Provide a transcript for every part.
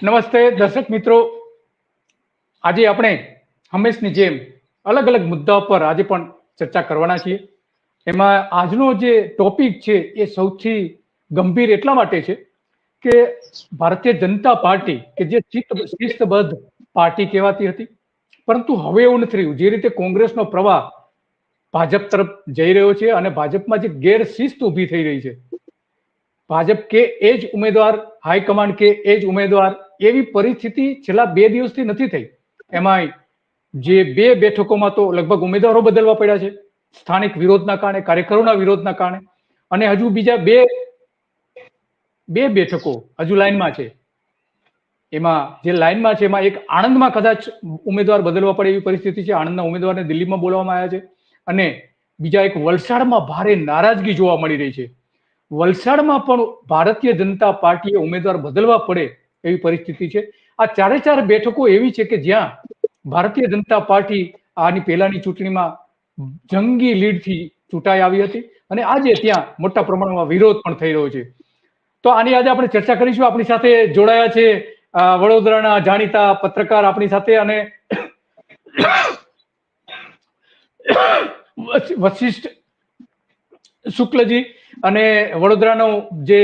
નમસ્તે દર્શક મિત્રો, આજે આપણે હંમેશની જેમ અલગ અલગ મુદ્દાઓ પર આજે પણ ચર્ચા કરવાના છીએ. એમાં આજનો જે ટોપિક છે એ સૌથી ગંભીર એટલા માટે છે કે ભારતીય જનતા પાર્ટી કે જે શિસ્તબદ્ધ પાર્ટી કહેવાતી હતી, પરંતુ હવે એવું નથી રહ્યું. જે રીતે કોંગ્રેસનો પ્રવાહ ભાજપ તરફ જઈ રહ્યો છે અને ભાજપમાં જે ગેરશિસ્ત ઊભી થઈ રહી છે, ભાજપ કે એ જ ઉમેદવાર, હાઈકમાન્ડ કે એ જ ઉમેદવાર, એવી પરિસ્થિતિ છેલ્લા 2 દિવસથી નથી થઈ. એમાંય જે 2 બેઠકોમાં તો લગભગ ઉમેદવારો બદલવા પડ્યા છે, સ્થાનિક વિરોધના કારણે, કાર્યકરોના વિરોધના કારણે. અને હજુ બીજા બે બેઠકો હજુ લાઈનમાં છે. એમાં જે લાઈનમાં છે એમાં એક આણંદમાં કદાચ ઉમેદવાર બદલવા પડે એવી પરિસ્થિતિ છે. આણંદના ઉમેદવારને દિલ્હીમાં બોલાવવામાં આવ્યા છે. અને બીજા એક વલસાડમાં ભારે નારાજગી જોવા મળી રહી છે. વલસાડમાં પણ ભારતીય જનતા પાર્ટીએ ઉમેદવાર બદલવા પડે એવી પરિસ્થિતિ છે. આ 4 બેઠકો એવી છે કે જ્યાં ભારતીય જનતા પાર્ટી આની પહેલાની ચૂંટણીમાં જંગી લીડથી ચૂંટાઈ આવી હતી અને આજે ત્યાં મોટા પ્રમાણમાં વિરોધ પણ થઈ રહ્યો છે. તો આની આજે આપણે ચર્ચા કરીશું. આપણી સાથે જોડાયા છે વડોદરાના જાણીતા પત્રકાર આપણી સાથે, અને વશિષ્ઠ શુક્લજી, અને વડોદરાનો જે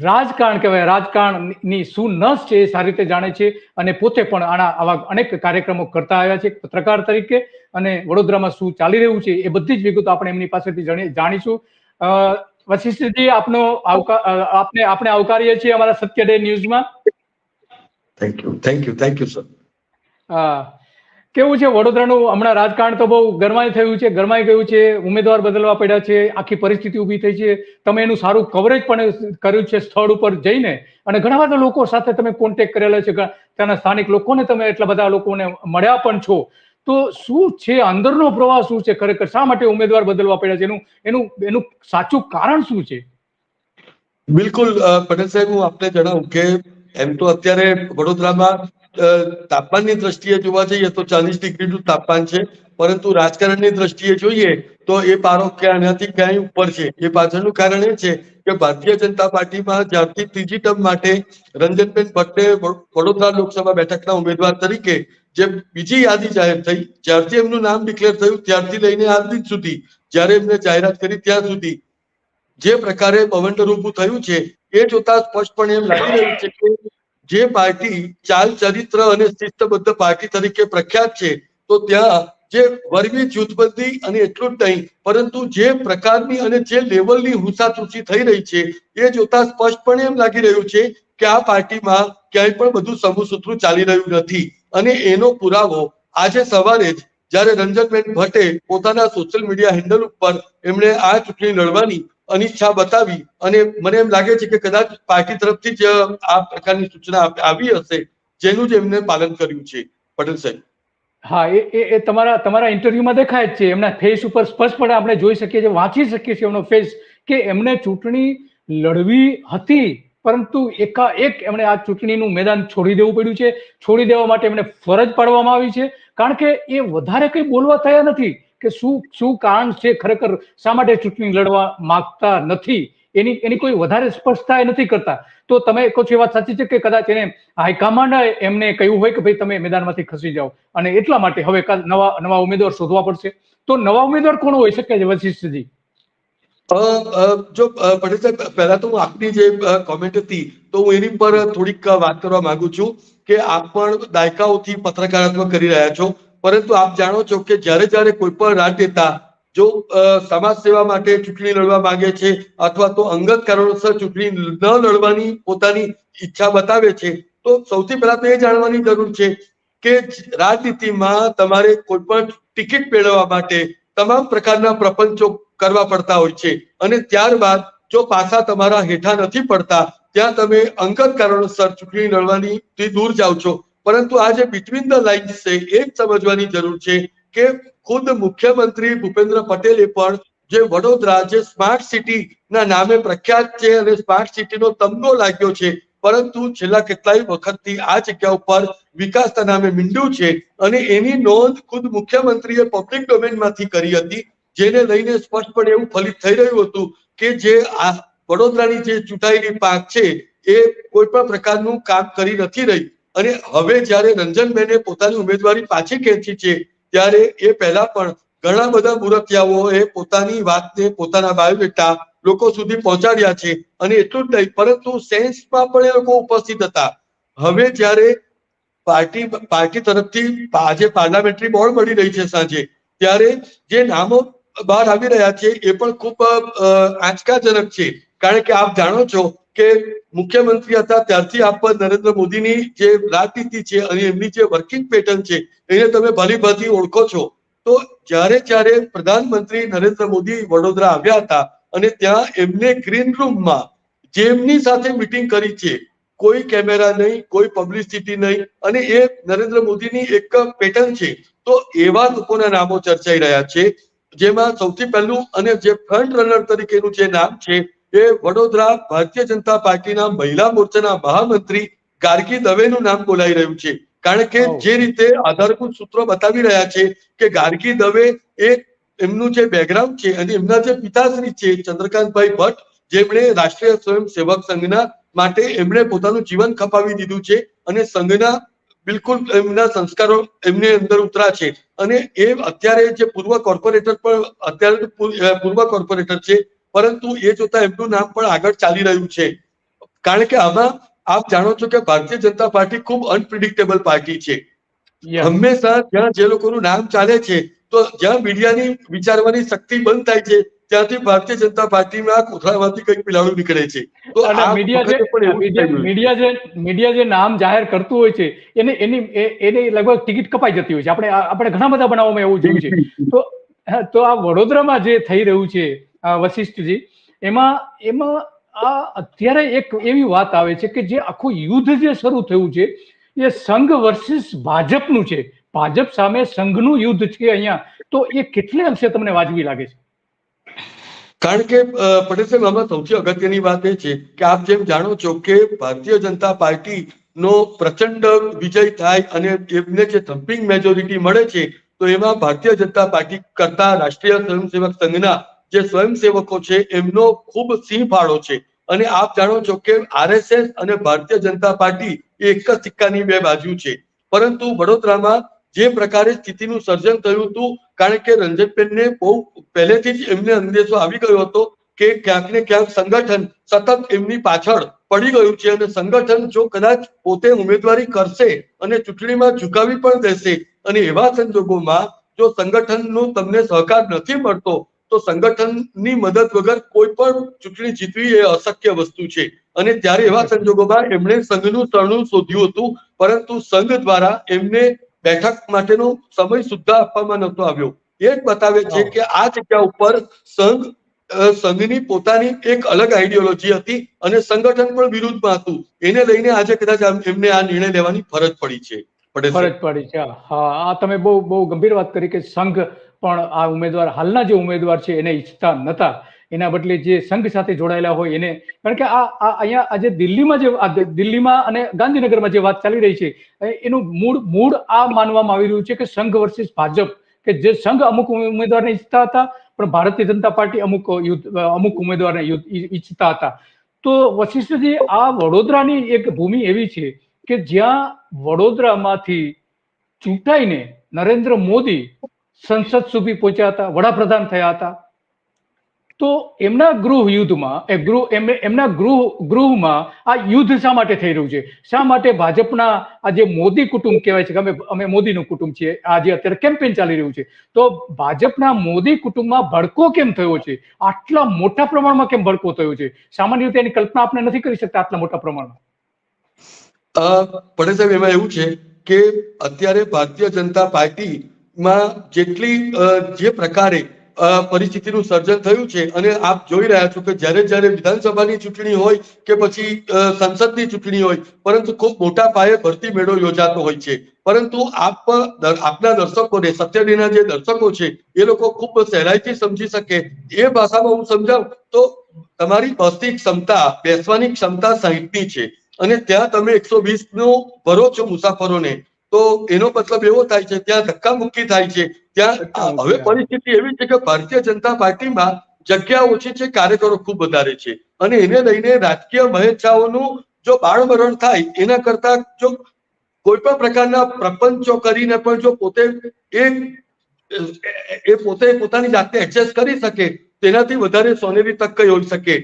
રાજકારણ કહેવાય, રાજકારણની શું નસ છે એ સારી રીતે જાણે છે અને પોતે પણ આવા અનેક કાર્યક્રમો કરતા આવ્યા છે પત્રકાર તરીકે. અને વડોદરામાં શું ચાલી રહ્યું છે એ બધી જ વિગતો આપણે એમની પાસેથી જાણીશું. વશિષ્ઠજી, આપણે આવકારીએ છીએ અમારા સત્ય ડે ન્યૂઝમાં. Thank you sir. કેવું છે વડોદરાનું હમણાં રાજકારણ? તો બહુ ગરમાઈ ગયું છે, ઉમેદવાર બદલવા પડ્યા છે, આખી પરિસ્થિતિ ઊભી થઈ છે. તમે એનું સારું કવરેજ પણ કર્યું છે સ્થળ ઉપર જઈને, અને ઘણા બધા લોકો સાથે તમે કોન્ટેક્ટ કરેલા છે, ત્યાંના સ્થાનિક લોકોને તમે એટલા બધા લોકોને મળ્યા પણ છો. તો શું છે અંદરનો પ્રવાહ, શું છે ખરેખર, શા માટે ઉમેદવાર બદલવા પડ્યા છે, એનું સાચું કારણ શું છે? બિલકુલ પટેલ સાહેબ, હું આપને જણાવું કે એમ તો અત્યારે વડોદરામાં તાપમાનની દ્રષ્ટિએ જોવા જઈએ તો 40 ડિગ્રીનું તાપમાન છે, પરંતુ રાજકારણની દ્રષ્ટિએ જોઈએ તો એ પારો ક્યાંથી ક્યાંય ઉપર છે. એ પાછળનું કારણ એ છે કે ભારતીય જનતા પાર્ટીમાં જ્યારથી ત્રીજી ટર્મ માટે રંજનબેન ભટ્ટે વડોદરા લોકસભા બેઠકના ઉમેદવાર તરીકે જે બીજી યાદી જાહેર થઈ, જ્યારથી એમનું નામ ડિક્લેર થયું ત્યારથી લઈને આજ દિન સુધી, જ્યારે એમને જાહેરાત કરી ત્યાં સુધી જે પ્રકારે બવંડર ઊભું થયું છે એ જોતા સ્પષ્ટપણે એમ લાગી રહ્યું છે કે જે પાર્ટી ચાલ ચરિત્ર અને શિસ્તબદ્ધ પાર્ટી તરીકે પ્રખ્યાત છે, તો ત્યાં જે વર્ગી જૂથબંધી અને એટલું જ નહીં, પરંતુ જે પ્રકારની અને જે લેવલની હુંસાતુસી થઈ રહી છે એ જોતા સ્પષ્ટપણે એમ લાગી રહ્યું છે કે આ પાર્ટીમાં ક્યાંય પણ બધું સમૂહસૂત્રું ચાલી રહ્યું નથી. અને એનો પુરાવો આજે સવારે જ જ્યારે રંજનબેન ભટ્ટે પોતાના સોશિયલ મીડિયા હેન્ડલ ઉપર એમણે આ ચૂંટણી લડવાની અનિચ્છા બતાવી, અને મને એમ લાગે છે કે કદાચ પાર્ટી તરફથી જ આ પ્રકારની સૂચના આવી હશે, જેનું જ એમને પાલન કર્યું છે. પટેલ સાહેબ, હા, એ તમારા ઇન્ટરવ્યુમાં દેખાય જ છે. એમના ફેસ ઉપર સ્પષ્ટપણે આપણે જોઈ શકીએ છીએ, વાંચી શકીએ છીએ એમનો ફેસ, કે એમને ચૂંટણી લડવી હતી, પરંતુ એકાએક એમણે આ ચૂંટણીનું મેદાન છોડી દેવું પડ્યું છે. છોડી દેવા માટે એમને ફરજ પાડવામાં આવી છે, કારણ કે એ વધારે કંઈ બોલવા તૈયાર નથી કે શું કારણ છે ખરેખર, શા માટે ચૂંટણી લડવા માંગતા નથી, એની કોઈ વધારે સ્પષ્ટતા એ નથી કરતા. તો તમે કહો છો એ વાત સાચી છે કે કદાચ એને હાઈકમાન્ડે એમને કહ્યું હોય કે ભાઈ તમે મેદાનમાંથી ખસી જાઓ, અને એટલા માટે હવે નવા ઉમેદવાર શોધવા પડશે. તો નવા ઉમેદવાર કોણ હોઈ શકે છે વશિષ્ઠજી? જો પટેલ સાહેબ, પહેલા તો હું આપની જે કોમેન્ટ હતી તો હું એની પર થોડીક વાત કરવા માંગુ છું કે આપ પણ દાયકાઓથી પત્રકારત્વ કરી રહ્યા છો, પરંતુ આપ જાણો છો કે જ્યારે કોઈ પણ રાજનેતા જો સમાજ સેવા માટે ચૂંટણી લડવા માંગે છે અથવા તો અંગત કારણોસર ચૂંટણી ન લડવાની પોતાની ઈચ્છા બતાવે છે, તો સૌથી પહેલા તો એ જાણવાની જરૂર છે કે રાજનીતિમાં તમારે કોઈ પણ ટિકિટ મેળવવા માટે તમામ પ્રકારના પ્રપંચો કરવા પડતા હોય છે, અને ત્યારબાદ જો પાછા તમારા હેઠા નથી પડતા ત્યાં તમે અંગત કારણોસર ચૂંટણી લડવાની દૂર જાઓ છો. પરંતુ આ જે બિટવીન ધ લાઇન્સ છે એ જ સમજવાની જરૂર છે કે ખુદ મુખ્યમંત્રી ભૂપેન્દ્ર પટેલે પણ જે વડોદરા, જે સ્માર્ટ સિટી ના નામે પ્રખ્યાત છે અને સ્માર્ટ સિટીનો તમગો લાગ્યો છે, પરંતુ છેલ્લા કેટલાય વખતથી આ જગ્યા ઉપર વિકાસના નામે મીંડ્યું છે, અને એની નોંધ ખુદ મુખ્યમંત્રીએ પબ્લિક ડોમેનમાંથી કરી હતી, જેને લઈને સ્પષ્ટપણે એવું ફલિત થઈ રહ્યું હતું કે જે આ વડોદરાની જે ચૂંટાયેલી પાંખ છે એ કોઈ પણ પ્રકારનું કામ કરી નથી રહી. અને હવે જ્યારે રંજનબેને પોતાની ઉમેદવારી પાછી ખેંચી છે ત્યારે એ પહેલા પણ ઘણા બધા મૂર્તિયાઓએ પોતાની વાતને પોતાના બાયોડેટા લોકો સુધી પહોંચાડ્યા છે. અને એટલું જ નહીં પરંતુ સેન્સમાં પણ એ લોકો ઉપસ્થિત હતા. હવે જ્યારે પાર્ટી તરફથી આજે પાર્લામેન્ટરી બોર્ડ મળી રહી છે સાંજે, ત્યારે જે નામો બહાર આવી રહ્યા છે એ પણ ખૂબ આંચકાજનક છે. કારણ કે આપ જાણો છો કે મુખ્યમંત્રી હતા ત્યારથી આપ નરેન્દ્ર મોદીની જે રાજનીતિ છે અને એમની જે વર્કિંગ પેટર્ન છે એને તમે ભલીભાંતિ ઓળખો છો. તો જ્યારે પ્રધાનમંત્રી નરેન્દ્ર મોદી વડોદરા આવ્યા હતા અને ત્યાં એમને ગ્રીન રૂમમાં જેમની સાથે મીટિંગ કરી છે, કોઈ કેમેરા નહીં, કોઈ પબ્લિસિટી નહીં, અને એ નરેન્દ્ર મોદીની એક પેટર્ન છે. તો એવા લોકોના નામો ચર્ચાઈ રહ્યા છે, જેમાં સૌથી પહેલું અને જે ફ્રન્ટ રનર તરીકેનું જે નામ છે એ વડોદરા ભારતીય જનતા પાર્ટીના મહિલા મોરચાના મહામંત્રી ગાર્ગી દવેનું નામ બોલાઈ રહ્યું છે. કારણ કે જે રીતે આધારભૂત સૂત્રો બતાવી રહ્યા છે કે ગાર્ગી દવે એ એમનું જે બેકગ્રાઉન્ડ છે અને એમના જે પિતાશ્રી છે ચંદ્રકાંતભાઈ ભટ્ટ, જેમણે રાષ્ટ્રીય સ્વયંસેવક સંઘના માટે એમણે પોતાનું જીવન ખપાવી દીધું છે અને સંઘના બિલકુલ એમના સંસ્કારો એમને અંદર ઉતરા છે. અને એ અત્યારે જે પૂર્વ કોર્પોરેટર પણ અત્યારે પૂર્વ કોર્પોરેટર છે, પરંતુ એ જોતા એમનું નામ પણ આગળ ચાલી રહ્યું છે. કારણ કે આમાં આપ જાણો છો કે ભારતીય જનતા પાર્ટી ખૂબ અનપ્રિડિક્ટેબલ પાર્ટી છે. હંમેશા જ્યાં જે લોકોનું નામ ચાલે છે, તો જ્યાં મીડિયાની વિચારવાની શક્તિ બંધ થાય છે ત્યાંથી ભારતીય જનતા પાર્ટીમાં કોથળામાંથી કંઈક પીલાડું નીકળે છે. તો મીડિયા જે નામ જાહેર કરતું હોય છે એની લગભગ ટિકિટ કપાઈ જતી હોય છે. આપણે ઘણા બધા બનાવોમાં એવું જોયું છે. તો આ વડોદરામાં જે થઈ રહ્યું છે વશિષ્ઠજી, એમાં આ અત્યારે એક એવી વાત આવે છે કે જે આખું યુદ્ધ જે શરૂ થયું છે એ સંઘ વર્સિસ ભાજપનું છે. ભાજપ સામે સંઘનું યુદ્ધ છે અહીંયા. તો એ કેટલે અંશે તમને વાજબી લાગે છે? કારણ કે પટેલ સાહેબ, આમાં સૌથી અગત્યની વાત એ છે કે આપ જેમ જાણો છો કે ભારતીય જનતા પાર્ટી નો પ્રચંડ વિજય થાય અને એમને જે થમ્પિંગ મેજોરિટી મળે છે, તો એમાં ભારતીય જનતા પાર્ટી કરતા રાષ્ટ્રીય સ્વયંસેવક સંઘના જે સ્વયંસેવકો છે એમનો ખૂબ સિંહ ફાળો છે. અને આપ જાણો છો કે આરએસએસ અને ભારતીય જનતા પાર્ટી એ એક જ સિક્કાની બે બાજુ છે. પરંતુ વડોદરામાં જે પ્રકારે સ્થિતિનું સર્જન થયું હતું, કારણ કે રંજનબેનને બહુ પહેલેથી જ એમને અંદેશો આવી ગયો હતો કે ક્યાંક ને ક્યાંક સંગઠન સતત એમની પાછળ પડી ગયું છે અને સંગઠન જો કદાચ પોતે ઉમેદવારી કરશે અને ચૂંટણીમાં ઝુકાવી પણ દેશે અને એવા સંજોગોમાં જો સંગઠનનો તમને સહકાર નથી મળતો તો સંગઠનની મદદ વગર કોઈ પણ ચૂંટણી જીતવી એ અશક્ય વસ્તુ છે. અને ત્યારે એવા સંજોગોમાં એમણે સંઘનું તરણું શોધ્યું હતું, પરંતુ સંઘ દ્વારા એમને બેઠક માટેનો સમય સુદ્ધા આપવામાં નહોતો આવ્યો. એ જ બતાવે છે કે આ જગ્યા ઉપર સંઘની પોતાની એક અલગ આઈડિયોલોજી હતી અને સંગઠન પણ વિરુદ્ધમાં હતું. એને લઈને આજે કદાચ એમને આ નિર્ણય લેવાની ફરજ પડી છે. ફરજ પડી છે. હા, આ તમે બહુ ગંભીર વાત કરી કે સંઘ પણ આ ઉમેદવાર, હાલના જે ઉમેદવાર છે એને ઈચ્છતા નતા. એના બદલે જે સંઘ સાથે જોડાયેલા હોય એને, કારણ કે અહીંયા આજે દિલ્હીમાં અને ગાંધીનગરમાં જે વાત ચાલી રહી છે એનું મૂળ આ માનવામાં આવી રહ્યું છે કે સંઘ વર્સિસ ભાજપ, કે જે સંઘ અમુક ઉમેદવારને ઈચ્છતા હતા પણ ભારતીય જનતા પાર્ટી અમુક ઉમેદવારને ઈચ્છતા હતા. તો વશિષ્ઠજી, આ વડોદરાની એક ભૂમિ એવી છે કે જ્યાં વડોદરામાંથી ચૂંટાઈને નરેન્દ્ર મોદી સંસદ સુધી પહોંચ્યા હતા, વડાપ્રધાન થયા હતા. તો એમના ગૃહમાં આ યુદ્ધ શા માટે થઈ રહ્યું છે? શા માટે ભાજપના આ જે મોદી કુટુંબ કહેવાય છે કે અમે મોદીનું કુટુંબ છીએ, આ જે અત્યારે કેમ્પેન ચાલી રહ્યું છે, તો ભાજપના મોદી કુટુંબમાં ભડકો કેમ થયો છે? આટલા મોટા પ્રમાણમાં કેમ ભડકો થયો છે? સામાન્ય રીતે એની કલ્પના આપણે નથી કરી શકતા આટલા મોટા પ્રમાણમાં. પટેલ સાહેબ, એમાં એવું છે કે અત્યારે ભારતીય જનતા પાર્ટીમાં જે પ્રકારે પરિસ્થિતિનું સર્જન થયું છે અને આપ જોઈ રહ્યા છો કે જ્યારે વિધાનસભાની ચૂંટણી હોય કે પછી સંસદની ચૂંટણી હોય, પરંતુ ખૂબ મોટા પાયે ભરતી મેળો યોજાતો હોય છે. પરંતુ આપના દર્શકોને, સત્યડીના જે દર્શકો છે એ લોકો ખૂબ સહેલાઈથી સમજી શકે એ ભાષામાં હું સમજાવું તો તમારી બસની ક્ષમતા, બેસવાની ક્ષમતા 60ની છે અને ત્યાં તમે 120 ભરો છો મુસાફરોને, તો એનો મતલબ એવો થાય છે ત્યાં ધક્કામુક્કી થાય છે. ત્યાં હવે પરિસ્થિતિ એવી છે કે ભારતીય જનતા પાર્ટીમાં જગ્યા ઓછી છે, કાર્યકરો ખૂબ વધારે છે અને એને લઈને રાજકીય મહેચ્છાઓનું જો બાળમરણ થાય એના કરતા જો કોઈ પણ પ્રકારના પ્રપંચો કરીને પણ જો પોતે પોતાની જાતને એડજસ્ટ કરી શકે તેનાથી વધારે સોનેરી તક કઈ હોઈ શકે.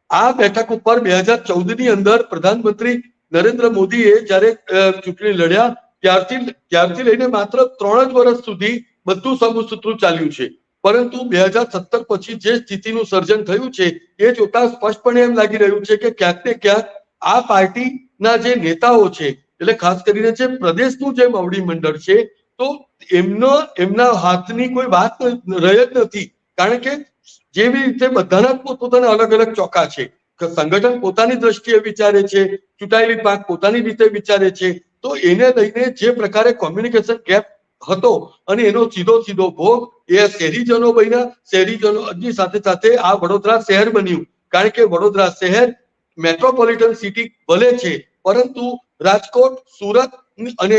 આ બેઠક ઉપર 2014ની અંદર પ્રધાનમંત્રી નરેન્દ્ર મોદીએ જ્યારે ચૂંટણી લડ્યા ત્યારથી લઈને માત્ર 3 જ વર્ષ સુધી બધું સમસૂત્રું ચાલ્યું છે. પરંતુ 2017 પછી જે સ્થિતિનું સર્જન થયું છે એ જોતા સ્પષ્ટપણે એમ લાગી રહ્યું છે કે ક્યાંક ને ક્યાંક આ પાર્ટીના જે નેતાઓ છે એટલે ખાસ કરીને જે પ્રદેશનું જે મવડી મંડળ છે તો એમના હાથની કોઈ વાત રહી જ નથી. કારણ કે જેવી રીતે બધાના પોતાના અલગ અલગ ચોકા છે, સંગઠન પોતાની દ્રષ્ટિએ વિચારે છે, ચૂંટાયેલી પાંખ પોતાની રીતે વિચારે છે, તો એને લઈને જે પ્રકારે કોમ્યુનિકેશન ગેપ હતો અને એનો સીધો ભોગ એ શહેરીજનો બન્યા. શહેરીજનોની સાથે સાથે આ વડોદરા શહેર બન્યું. કારણ કે વડોદરા શહેર મેટ્રોપોલિટન સિટી ભલે છે, પરંતુ રાજકોટ, સુરત અને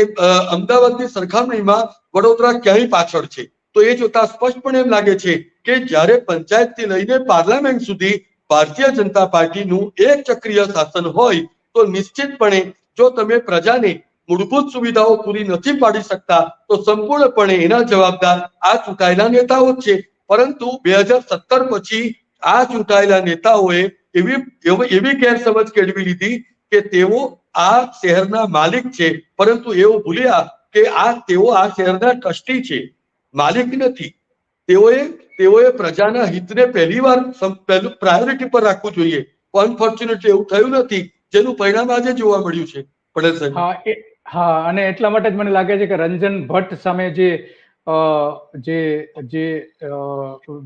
અમદાવાદની સરખામણીમાં વડોદરા ક્યાંય પાછળ છે. તો એ જોતા સ્પષ્ટપણે એમ લાગે છે કે જ્યારે પંચાયતથી લઈને પાર્લામેન્ટ સુધી ભારતીય જનતા પાર્ટીનું એક ચક્રીય શાસન હોય તો નિશ્ચિતપણે જો તમે પ્રજાને મૂળભૂત સુવિધાઓ પૂરી નથી પાડી શકતા તો સંપૂર્ણપણે એના જવાબદાર આ ચૂંટાયેલા નેતાઓ જ છે. પરંતુ 2017 પછી આ ચૂંટાયેલા નેતાઓએ એવી ગેરસમજ કેળવી લીધી કે તેઓ આ શહેરના માલિક છે, પરંતુ એવું ભૂલ્યા કે તેઓ આ શહેરના ટ્રસ્ટી છે, માલિક નથી. તેઓએ પ્રજાના હિતને પહેલું પ્રાયોરિટી પર રાખવું જોઈએ. અનફોર્ચ્યુનેટલી એવું થયું નથી, જેનું પરિણામ આજે જોવા મળ્યું છે. પટેલ સાહેબ, હા, અને એટલા માટે જ મને લાગે છે કે રંજન ભટ્ટ સામે જે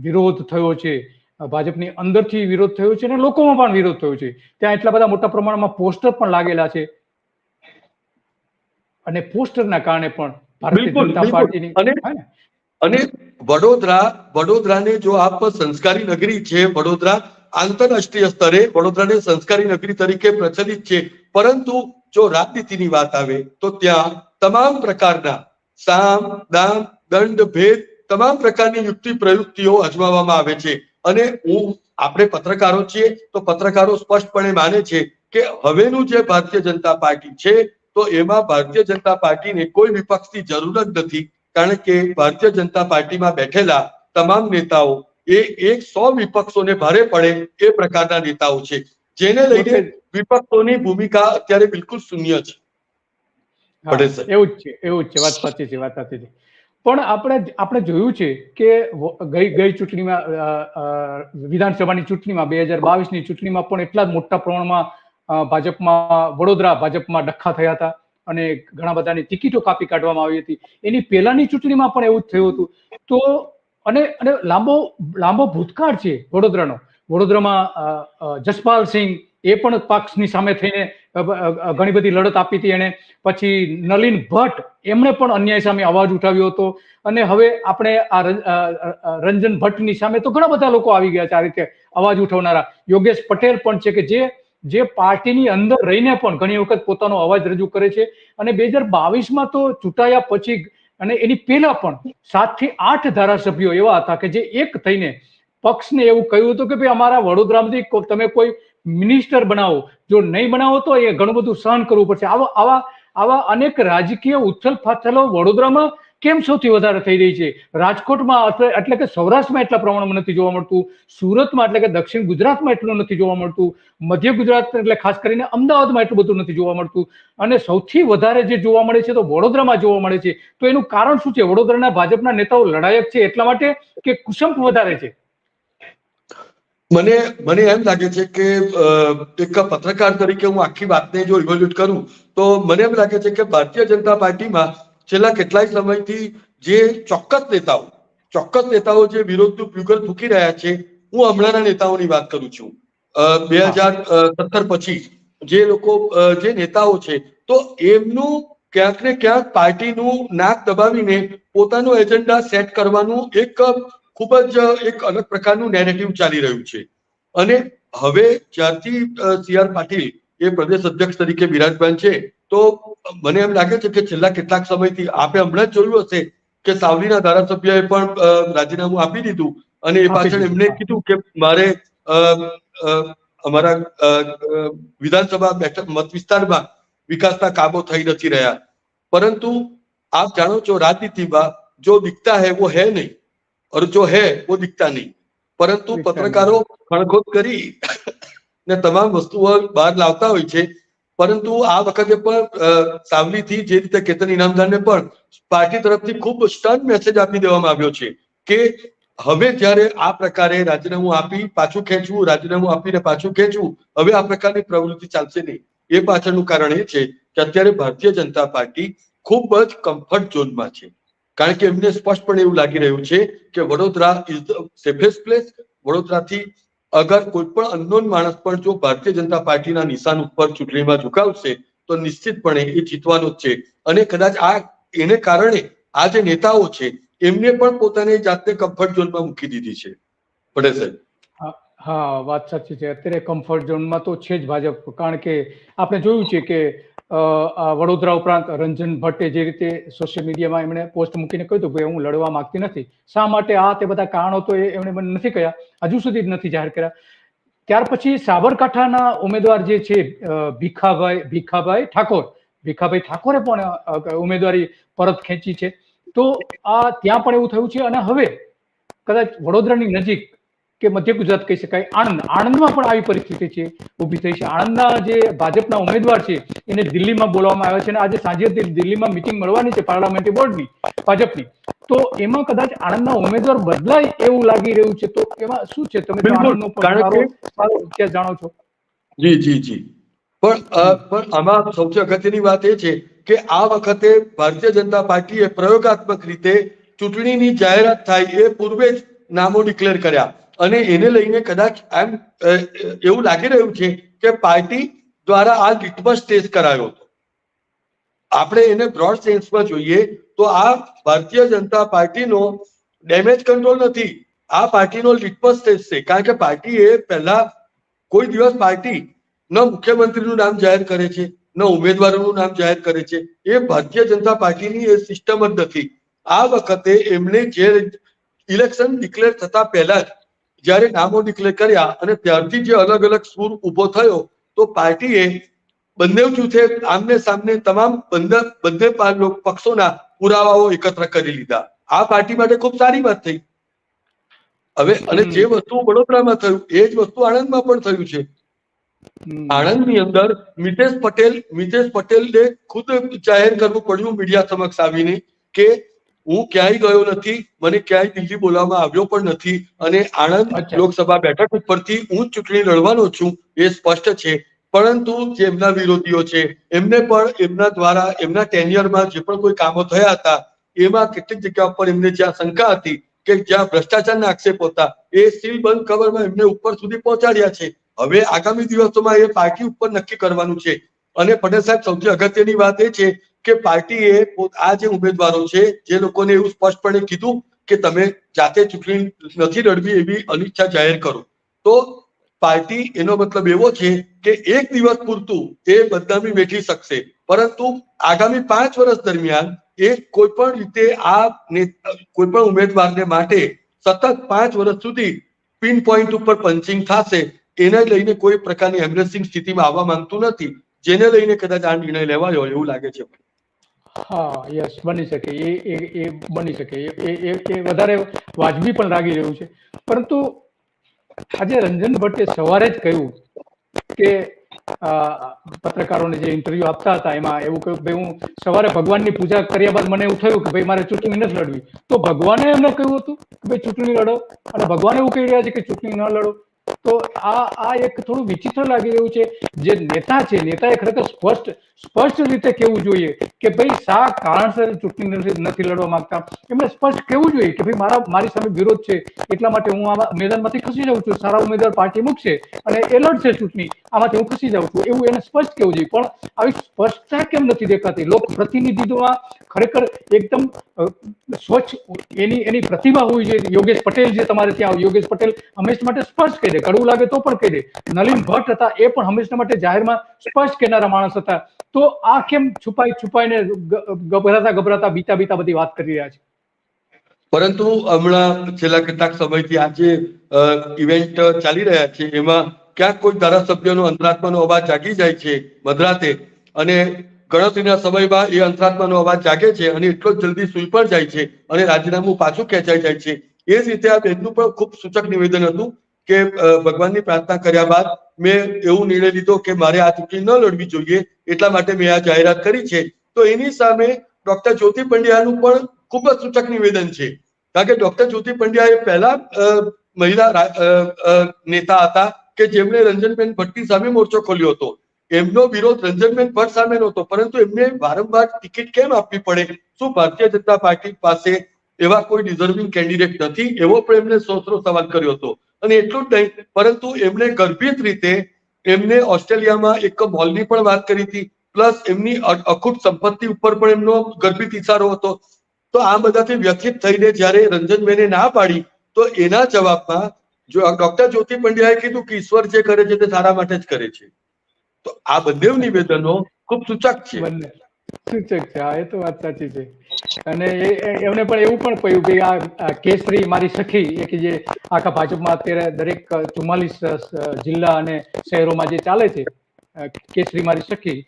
વિરોધ થયો છે, ભાજપની અંદરથી વિરોધ થયો છે અને લોકોમાં પણ વિરોધ થયો છે. ત્યાં એટલા બધા મોટા પ્રમાણમાં પોસ્ટર પણ લાગેલા છે અને પોસ્ટરના કારણે પણ ભારતીય જનતા પાર્ટીની અને વડોદરાને જો આપ સંસ્કારી નગરી છે, વડોદરા આંતરરાષ્ટ્રીય સ્તરે વડોદરાને સંસ્કારી નગરી તરીકે પ્રચલિત છે, પરંતુ જો રાજનીતિની વાત આવે તો ત્યાં તમામ પ્રકારના સામ, દામ, દંડ, ભેદ તમામ પ્રકારની યુક્તિ પ્રયુક્તિઓ અજમાવવામાં આવે છે. અને આપણે પત્રકારો છીએ તો પત્રકારો સ્પષ્ટપણે માને છે કે હવેનું જે ભારતીય જનતા પાર્ટી છે તો એમાં ભારતીય જનતા પાર્ટીને કોઈ વિપક્ષની જરૂર જ નથી. કારણ કે ભારતીય જનતા પાર્ટીમાં બેઠેલા તમામ નેતાઓ એ 100 વિપક્ષોને ભારે પડે એ પ્રકારના નેતાઓ છે, જેને લઈને વિપક્ષોની ભૂમિકા અત્યારે બિલકુલ શૂન્ય છે. એવું જ છે, વાત સાચી છે. પણ આપણે જોયું છે કે ગઈ ચૂંટણીમાં, વિધાનસભાની ચૂંટણીમાં 2022ની ચૂંટણીમાં પણ એટલા જ મોટા પ્રમાણમાં વડોદરા ભાજપમાં ડખ્ખા થયા હતા અને ઘણા બધાની ટિકિટો કાપી કાઢવામાં આવી હતી. એની પહેલાની ચૂંટણીમાં પણ એવું જ થયું હતું. તો અને લાંબો ભૂતકાળ છે વડોદરાનો. વડોદરામાં જસપાલસિંહ એ પણ પક્ષની સામે થઈને ઘણી બધી લડત આપી હતી એને. પછી નલિન ભટ્ટ એમણે પણ અન્યાય સામે અવાજ ઉઠાવ્યો હતો. અને હવે આપણે આ રંજન ભટ્ટની સામે તો ઘણા બધા લોકો આવી ગયા છે આ રીતે અવાજ ઉઠાવનારા. યોગેશ પટેલ પણ છે કે જે પાર્ટીની અંદર રહીને પણ ઘણી વખત પોતાનો અવાજ રજૂ કરે છે. અને 2022માં તો ચૂંટાયા પછી અને એની પહેલા પણ 7 થી 8 ધારાસભ્યો એવા હતા કે જે એક થઈને પક્ષને એવું કહ્યું હતું કે ભાઈ અમારા વડોદરામાંથી તમે કોઈ મિનિસ્ટર બનાવો, જો નહીં બનાવો તો એ ઘણું બધું સહન કરવું પડશે. આવા અનેક રાજકીય ઉથલ પાથલો વડોદરામાં કેમ સૌથી વધારે થઈ રહી છે? રાજકોટમાં એટલે કે સૌરાષ્ટ્રમાં એટલા પ્રમાણમાં નથી જોવા મળતું, સુરતમાં એટલે કે દક્ષિણ ગુજરાતમાં એટલું નથી જોવા મળતું, મધ્ય ગુજરાત એટલે ખાસ કરીને અમદાવાદમાં એટલું બધું નથી જોવા મળતું, અને સૌથી વધારે જે જોવા મળે છે તો વડોદરામાં જોવા મળે છે. તો એનું કારણ શું છે? વડોદરાના ભાજપના નેતાઓ લડાયક છે એટલા માટે કે કુસંપ વધારે છે? મને એમ લાગે છે કે એક પત્રકાર તરીકે હું આખી વાતને જો ઇવેલ્યુએટ કરું તો મને એમ લાગે છે કે ભારતીય જનતા પાર્ટીમાં છેલ્લા કેટલાય સમયથી જે ચોક્કસ નેતાઓ જે વિરોધનું પ્યુગલ ફૂંકી રહ્યા છે, હું હમણાંના નેતાઓની વાત કરું છું. 2017 પછી જે નેતાઓ છે તો એમનું ક્યાંક ને ક્યાંક પાર્ટીનું નાક દબાવીને પોતાનો એજન્ડા સેટ કરવાનું એક ખૂબ જ એક અલગ પ્રકારનું નેરેટિવ ચાલી રહ્યું છે. અને હવે જ્યારથી CR પાટીલ એ પ્રદેશ અધ્યક્ષ તરીકે બિરાજમાન છે તો મને એમ લાગે છે કે છેલ્લા કેટલાક સમયથી આપણે હમણાં જ જોયું હશે કે સાવલીના ધારાસભ્યએ પણ રાજીનામું આપી દીધું અને એ પાછળ એમને કીધું કે મારે અમારા વિધાનસભા બેઠક મત વિસ્તારમાં વિકાસના કામો થઈ નથી રહ્યા. પરંતુ આપ જાણો છો રાજનીતિમાં જો દિખતા હૈ वो है नहीं और जो है वो दिखता नहीं. પરંતુ પત્રકારો ખણખોદ કરી ને તમામ વસ્તુઓ બહાર લાવતા હોય છે. પરંતુ આ વખતે પણ સાવલીથી જે રીતે કેતન ઇનામદારને પણ પાર્ટી તરફથી ખૂબ સ્ટર્ન મેસેજ આપી દેવામાં આવ્યો છે કે હવે જ્યારે આ પ્રકારે રાજીનામું આપી પાછું ખેંચવું, રાજીનામું આપીને પાછું ખેંચવું, હવે આ પ્રકારની પ્રવૃત્તિ ચાલશે નહીં. એ પાછળનું કારણ એ છે કે અત્યારે ભારતીય જનતા પાર્ટી ખૂબ જ કમ્ફર્ટ ઝોનમાં છે. કારણ કે એમને સ્પષ્ટપણે એવું લાગી રહ્યું છે કે Vadodara is the safest place. વડોદરાથી અગર કોઈ પણ અનનોન માણસ પણ જો ભારતીય જનતા પાર્ટીના નિશાન ઉપર ચૂંટણીમાં ઝુકાવશે તો નિશ્ચિતપણે એ જીતવાનો જ છે. અને કદાચ એને કારણે આ જે નેતાઓ છે એમને પણ પોતાની જાતને કમ્ફર્ટ ઝોનમાં મૂકી દીધી છે. પટેલ સાહેબ. હા, વાત સાચી છે. અત્યારે કમ્ફર્ટ ઝોનમાં તો છે જ ભાજપ. કારણ કે આપણે જોયું છે કે વડોદરા ઉપરાંત રંજન ભટ્ટે જે રીતે સોશિયલ મીડિયામાં એમણે પોસ્ટ મૂકીને કહ્યું હતું કે હું લડવા માંગતી નથી. શા માટે આ તે બધા કારણો તો એમણે મને નથી કહ્યા, હજુ સુધી જ નથી જાહેર કર્યા. ત્યાર પછી સાબરકાંઠાના ઉમેદવાર જે છે ભીખાભાઈ ઠાકોરે પણ ઉમેદવારી પરત ખેંચી છે. તો ત્યાં પણ એવું થયું છે. અને હવે કદાચ વડોદરાની નજીક કે મધ્ય ગુજરાત કહી શકાય, આણંદમાં પણ આવી પરિસ્થિતિ છે ઊભી થઈ છે. આણંદના જે ભાજપના ઉમેદવાર છે એને દિલ્હીમાં બોલાવવામાં આવ્યા છે અને આજે સાંજે દિલ્હીમાં મિટિંગ મળવાની છે પાર્લામેન્ટરી બોર્ડની ભાજપની. તો એમાં કદાચ આણંદના ઉમેદવાર બદલાય એવું લાગી રહ્યું છે. તો એમાં શું છે, તમે આણંદનો ઇતિહાસ જાણો છો? જી. પણ આમાં સૌથી અગત્યની વાત એ છે કે આ વખતે ભારતીય જનતા પાર્ટીએ પ્રયોગાત્મક રીતે ચૂંટણીની જાહેરાત થાય એ પૂર્વે જ નામો ડિક્લેર કર્યા. અને એને લઈને કદાચ એમ એવું લાગી રહ્યું છે કે પાર્ટી દ્વારા આ લિટમસ ટેસ્ટ કરાયો હતો. આપણે એને બ્રોડ સેન્સમાં જોઈએ તો આ ભારતીય જનતા પાર્ટીનો ડેમેજ કંટ્રોલ નથી, આ પાર્ટીનો લિટમસ ટેસ્ટ છે. કારણ કે પાર્ટીએ પહેલા કોઈ દિવસ પાર્ટી ન મુખ્યમંત્રીનું નામ જાહેર કરે છે, ન ઉમેદવારોનું નામ જાહેર કરે છે. એ ભારતીય જનતા પાર્ટીની એ સિસ્ટમ જ નથી. આ વખતે એમણે જે ઇલેક્શન ડિક્લેર થતા પહેલા જ જ્યારે નામો ડિક્લેર કર્યા અને ત્યારથી જે અલગ અલગ સૂર ઉભો થયો તો પાર્ટીએ બંને જૂથે આમને સામને તમામ બંને પક્ષોના પુરાવાઓ એકત્ર કરી લીધા. આ પાર્ટી માટે ખૂબ સારી વાત થઈ. હવે અને જે વસ્તુ વડોદરામાં થયું એ જ વસ્તુ આણંદમાં પણ થયું છે. આણંદની અંદર મિતેશ પટેલને ખુદ જાહેર કરવું પડ્યું મીડિયા સમક્ષ આવીને કે હું ક્યાંય ગયો નથી, મને ક્યાંય દિલ્હી બોલાવવામાં આવ્યો પણ નથી અને આણંદ લોકસભા બેઠક ઉપરથી હું ચૂંટણી લડવાનો છું એ સ્પષ્ટ છે. પરંતુ જે એમના વિરોધીઓ છે એમને પણ એમના દ્વારા એમના ટેન્યુઅરમાં જે પણ કોઈ કામો થયા હતા એમાં કેટલીક જગ્યા પર એમને જ્યાં શંકા હતી કે જ્યાં ભ્રષ્ટાચારના આક્ષેપો હતા એ સીલ બંધ કવરમાં એમને ઉપર સુધી પહોંચાડ્યા છે. હવે આગામી દિવસોમાં એ પાર્ટી ઉપર નક્કી કરવાનું છે. અને પટેલ સાહેબ, સૌથી અગત્યની વાત એ છે કે પાર્ટીએ આ જે ઉમેદવારો છે જે લોકોને એવું સ્પષ્ટપણે કીધું કે તમે જાતે ચૂંટણી નથી લડવી એવી અનિચ્છા જાહેર કરો, તો પાર્ટી એનો મતલબ એવો છે કે એક દિવસ પૂરતું એ બદનામી વેઠી શકશે, પરંતુ આગામી 5 વર્ષ દરમિયાન એ કોઈ પણ રીતે કોઈ પણ ઉમેદવારને માટે સતત 5 વર્ષ સુધી પિન પોઈન્ટ ઉપર પંચિંગ થશે. એને લઈને કોઈ પ્રકારની એમ્બ્રેસિંગ સ્થિતિમાં આવવા માંગતું નથી, જેને લઈને કદાચ આ નિર્ણય લેવાયો એવું લાગે છે. હા, યસ, બની શકે, એ બની શકે, એ વધારે વાજબી પણ લાગી રહ્યું છે. પરંતુ આજે રંજન ભટ્ટે સવારે જ કહ્યું કે પત્રકારોને જે ઇન્ટરવ્યુ આપતા હતા એમાં એવું કહ્યું કે ભાઈ હું સવારે ભગવાનની પૂજા કર્યા બાદ મને એવું થયું કે ભાઈ મારે ચૂંટણી નથી લડવી. તો ભગવાને એમને કહ્યું હતું કે ભાઈ ચૂંટણી લડો અને ભગવાન એવું કહી રહ્યા છે કે ચૂંટણી ન લડો. તો આ એક થોડું વિચિત્ર લાગી રહ્યું છે. જે નેતા છે, નેતાએ ખરેખર સ્પષ્ટ રીતે કહેવું જોઈએ કે ભાઈ શા કારણસર ચૂંટણી નથી લડવા માંગતા. એમણે સ્પષ્ટ કહેવું જોઈએ કે ભાઈ મારી સામે વિરોધ છે એટલા માટે હું આ મેદાનમાંથી ખસી જાઉં છું, સારા ઉમેદવાર પાર્ટી મૂકશે અને એ લડશે ચૂંટણી, આમાંથી હું ખસી જાઉં છું, એવું એને સ્પષ્ટ કહેવું જોઈએ. પણ આવી સ્પષ્ટતા કેમ નથી દેખાતી? લોકપ્રતિનિધિત્વમાં ખરેખર એકદમ સ્વચ્છ એની પ્રતિભા હોવી જોઈએ. યોગેશ પટેલ જે તમારે ત્યાં, યોગેશ પટેલ હંમેશા માટે સ્પષ્ટ કહી દે, કડવું લાગે તો પણ કહી દે. નલિન ભટ્ટ હતા, એ પણ હંમેશા માટે જાહેરમાં સ્પષ્ટ કહેનારા માણસ હતા. તો આ કેમ છુપાઈને ગભરાતા બીતા બધી વાત કરી રહ્યા છે? પરંતુ હમણાં છેલ્લા કેટલાક સમયથી આ જે ઇવેન્ટ ચાલી રહ્યા છે એમાં ક્યાંક કોઈ ધારાસભ્યનો અંતરાત્માનો અવાજ જાગી જાય છે મધરાતે, અને ગણતરીના સમયમાં એ અંતરાત્માનો અવાજ જાગે છે અને એટલો જ જલ્દી સુઈ પણ જાય છે અને રાજીનામું પાછું ખેંચાઈ જાય છે. એ જ રીતે આ બેનનું પણ ખૂબ સૂચક નિવેદન હતું કે ભગવાનની પ્રાર્થના કર્યા બાદ મેં એવું નિર્ણય લીધો કે મારે આ ચૂંટણી ન લડવી જોઈએ, એટલા માટે મેં આ જાહેરાત કરી છે. તો એની સામે ડોક્ટર જ્યોતિ પંડ્યાનું પણ ખૂબ જ સૂચક નિવેદન છે, કારણ કે ડોક્ટર જ્યોતિ પંડ્યા એ પહેલા મહિલા નેતા હતા કે જેમણે રંજનબેન ભટ્ટની સામે મોરચો ખોલ્યો હતો. એમનો વિરોધ રંજનબેન ભટ્ટ સામે નહોતો, પરંતુ એમને વારંવાર ટિકિટ કેમ આપવી પડે? શું ભારતીય જનતા પાર્ટી પાસે એવા કોઈ ડિઝર્વિંગ કેન્ડિડેટ નથી? એવો પણ એમને સોસરો સવાલ કર્યો હતો. અને એટલું જ નહીં, પરંતુ એમણે ગર્ભિત રીતે એમને ઓસ્ટ્રેલિયામાં એક મોલની પણ વાત કરી હતી, પ્લસ એમની અખૂટ સંપત્તિ ઉપર પણ એમનો ગર્ભિત ઇશારો હતો. તો આ બધાથી વ્યથિત થઈને જ્યારે રંજનબેને ના પાડી, તો એના જવાબમાં જો ડોક્ટર જ્યોતિ પંડ્યાએ કીધું કે ઈશ્વર જે કરે છે તે સારા માટે જ કરે છે. તો આ બંને નિવેદનો ખૂબ સૂચક છે. સૂચક છે, હા, એ તો વાત સાચી છે. અને એમને પણ એવું પણ કહ્યું કે આ કેસરી મારી સખી, કે જે આખા ભાજપમાં અત્યારે દરેક 44 જિલ્લા અને શહેરોમાં જે ચાલે છે કેસરી મારી સખી